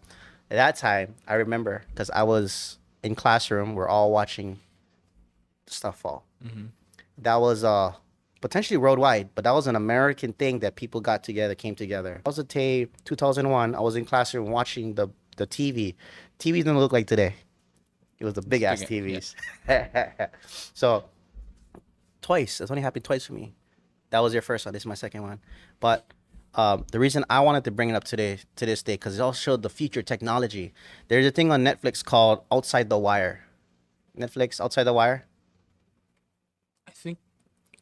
at that time, I remember because I was in classroom. We're all watching stuff fall. That was potentially worldwide, but that was an American thing that people got together, came together. That was a day 2001. I was in classroom watching the TV. TVs didn't look like today. It was the big ass TVs. Yeah. So twice. That's only happened twice for me. That was your first one. This is my second one. But the reason I wanted to bring it up today, to this day, because it all showed the future technology. There's a thing on Netflix called Outside the Wire. Netflix Outside the Wire. I think.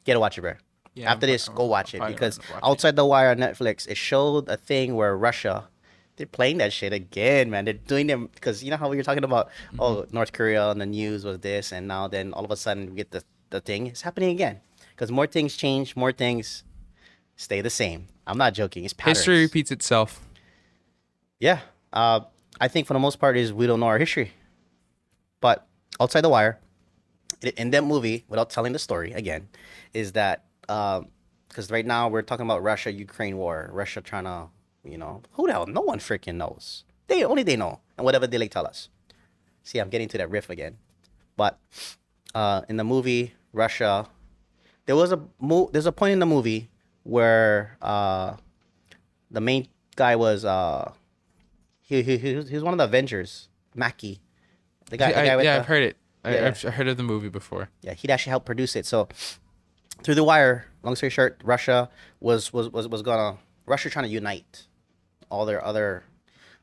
Get to watch it, bro. Yeah, After this, go watch it, because Outside the Wire on Netflix, it showed a thing where Russia, they're playing that shit again, man. They're doing them because you know how we were talking about, oh, North Korea on the news was this, and now then all of a sudden we get the thing. It's happening again because more things change, more things stay the same. I'm not joking. It's patterns. History repeats itself. Yeah. I think for the most part is we don't know our history. But Outside the Wire, in that movie, without telling the story again, is that because right now we're talking about Russia-Ukraine war, Russia trying to, who the hell? No one freaking knows. Only they know, and whatever they like tell us. See, I'm getting to that riff again. But in the movie Russia, there's a point in the movie where the main guy was he was one of the Avengers, Mackie. I've heard it. I've heard of the movie before. Yeah, he'd actually helped produce it. So through the wire, long story short, Russia was trying to unite all their other,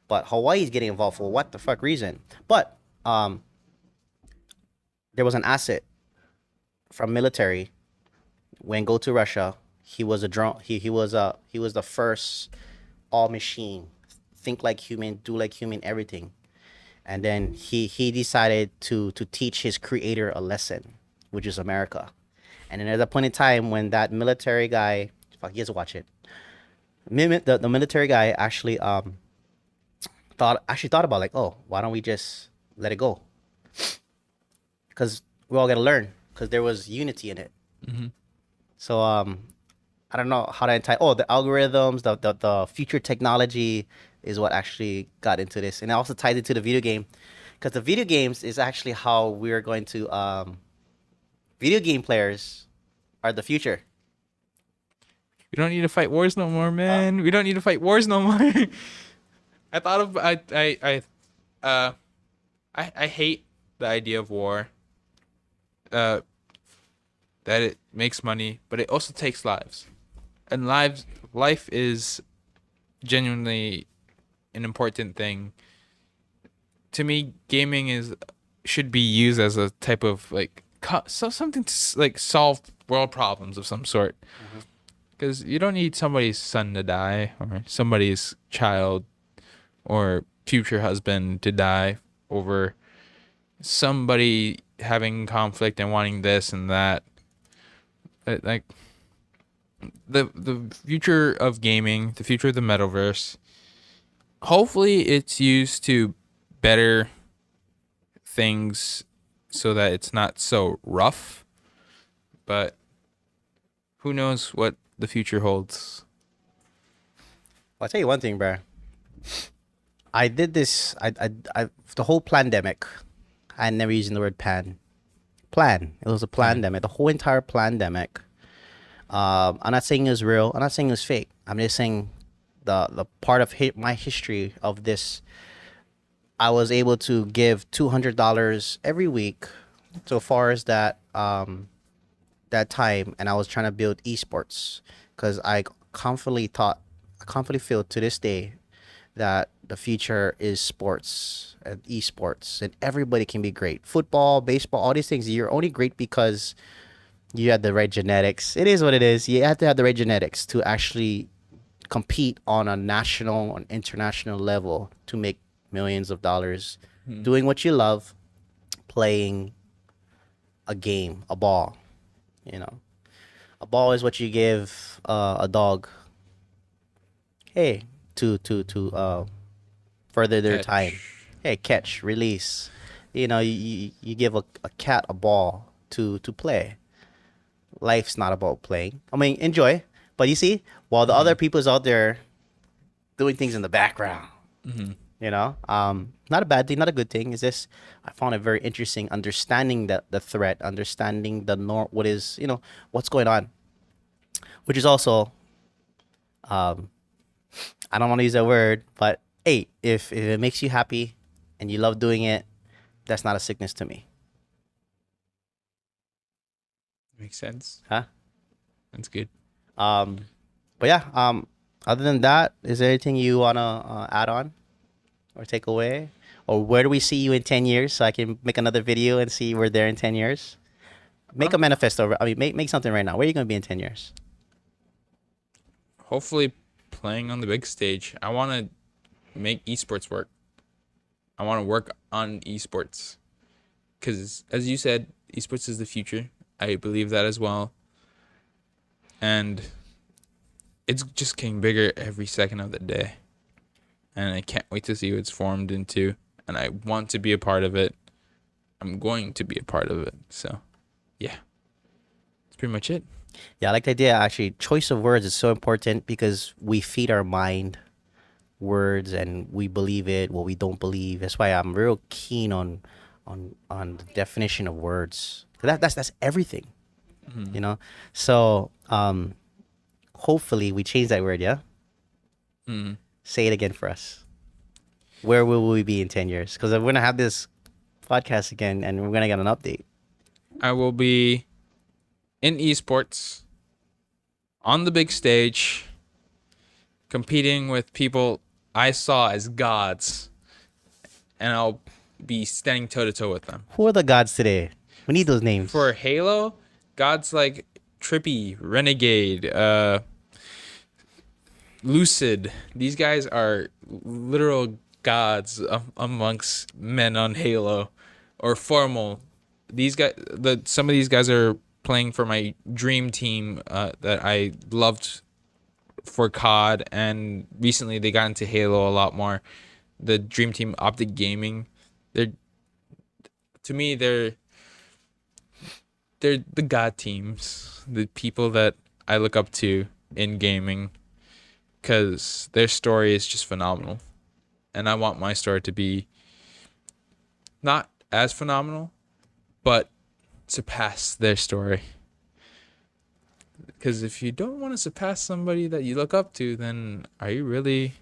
but Hawaii's getting involved for what the fuck reason? But there was an asset from military when go to Russia. He was a drone. He was the first all machine, think like human, do like human, everything. And then he decided to teach his creator a lesson, which is America. And then at that point in time when that military guy, fuck, he has to watch it. The military guy actually thought about like, oh, why don't we just let it go? Because we all got to learn because there was unity in it. Mhm. So I don't know how to entice. Oh, the algorithms, the future technology is what actually got into this, and it also ties into the video game, because the video games is actually how we're going to. Video game players are the future. We don't need to fight wars no more, man. We don't need to fight wars no more. I thought of uh I hate the idea of war. Uh, that it makes money, but it also takes lives, and life is genuinely an important thing to me. Gaming is should be used as a type of like something to like solve world problems of some sort. Because you don't need somebody's son to die or somebody's child or future husband to die over somebody having conflict and wanting this and that. Like the future of gaming, the future of the metaverse. Hopefully, it's used to better things so that it's not so rough. But who knows what the future holds? I'll tell you one thing, bro. I did this. The whole pandemic. I never using the word plan. It was a pandemic. The whole entire pandemic. I'm not saying it was real. I'm not saying it was fake. I'm just saying the part of my history of this. I was able to give $200 every week, so far as that time, and I was trying to build esports because I confidently feel to this day that the future is sports and esports, and everybody can be great. Football, baseball, all these things. You're only great because you had the right genetics. It is what it is. You have to have the right genetics to actually compete on a national and international level to make millions of dollars doing what you love, playing a game, a ball. You know, a ball is what you give a dog. Hey, to further their time. Hey, catch, release. You know, you give a cat a ball to play. Life's not about playing. I mean, enjoy. But you see, while the other people's out there doing things in the background, you know, not a bad thing, not a good thing. Is this? I found it very interesting, understanding the threat, understanding what is, what's going on, which is also, I don't want to use that word, but hey, if it makes you happy and you love doing it, that's not a sickness to me. Makes sense. Huh? That's good. But yeah, other than that, is there anything you wanna add on or take away, or where do we see you in 10 years so I can make another video and see we're there in 10 years? Make a manifesto. I mean, make something right now. Where are you gonna be in 10 years? Hopefully, playing on the big stage. I want to make esports work. I want to work on esports because, as you said, esports is the future. I believe that as well. And it's just getting bigger every second of the day. And I can't wait to see what it's formed into. And I want to be a part of it. I'm going to be a part of it. So, yeah. That's pretty much it. Yeah, I like the idea. Actually, choice of words is so important because we feed our mind words and we believe it, what we don't believe. That's why I'm real keen on the definition of words. That's everything, you know. So hopefully we change that word. Yeah. Say it again for us. Where will we be in 10 years? Because we're gonna have this podcast again, and we're gonna get an update. I will be in esports on the big stage competing with people I saw as gods, and I'll be standing toe to toe with them. Who are the gods today? We need those names. For Halo, gods like Trippy, Renegade, Lucid. These guys are literal gods amongst men on Halo, or Formal. These guys, some of these guys are playing for my dream team that I loved for COD, and recently they got into Halo a lot more. The dream team, Optic Gaming, to me they're they're the god teams, the people that I look up to in gaming, because their story is just phenomenal, and I want my story to be not as phenomenal, but surpass their story. Because if you don't want to surpass somebody that you look up to, then are you really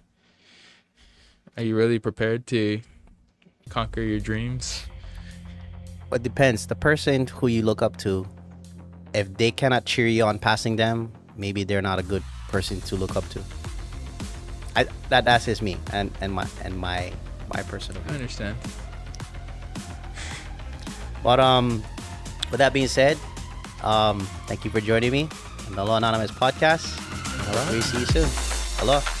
prepared to conquer your dreams? It depends. The person who you look up to, if they cannot cheer you on passing them, maybe they're not a good person to look up to. That's just me and my personal I understand. But with that being said, thank you for joining me on the Law Anonymous podcast. I hope we see you soon. Aloha.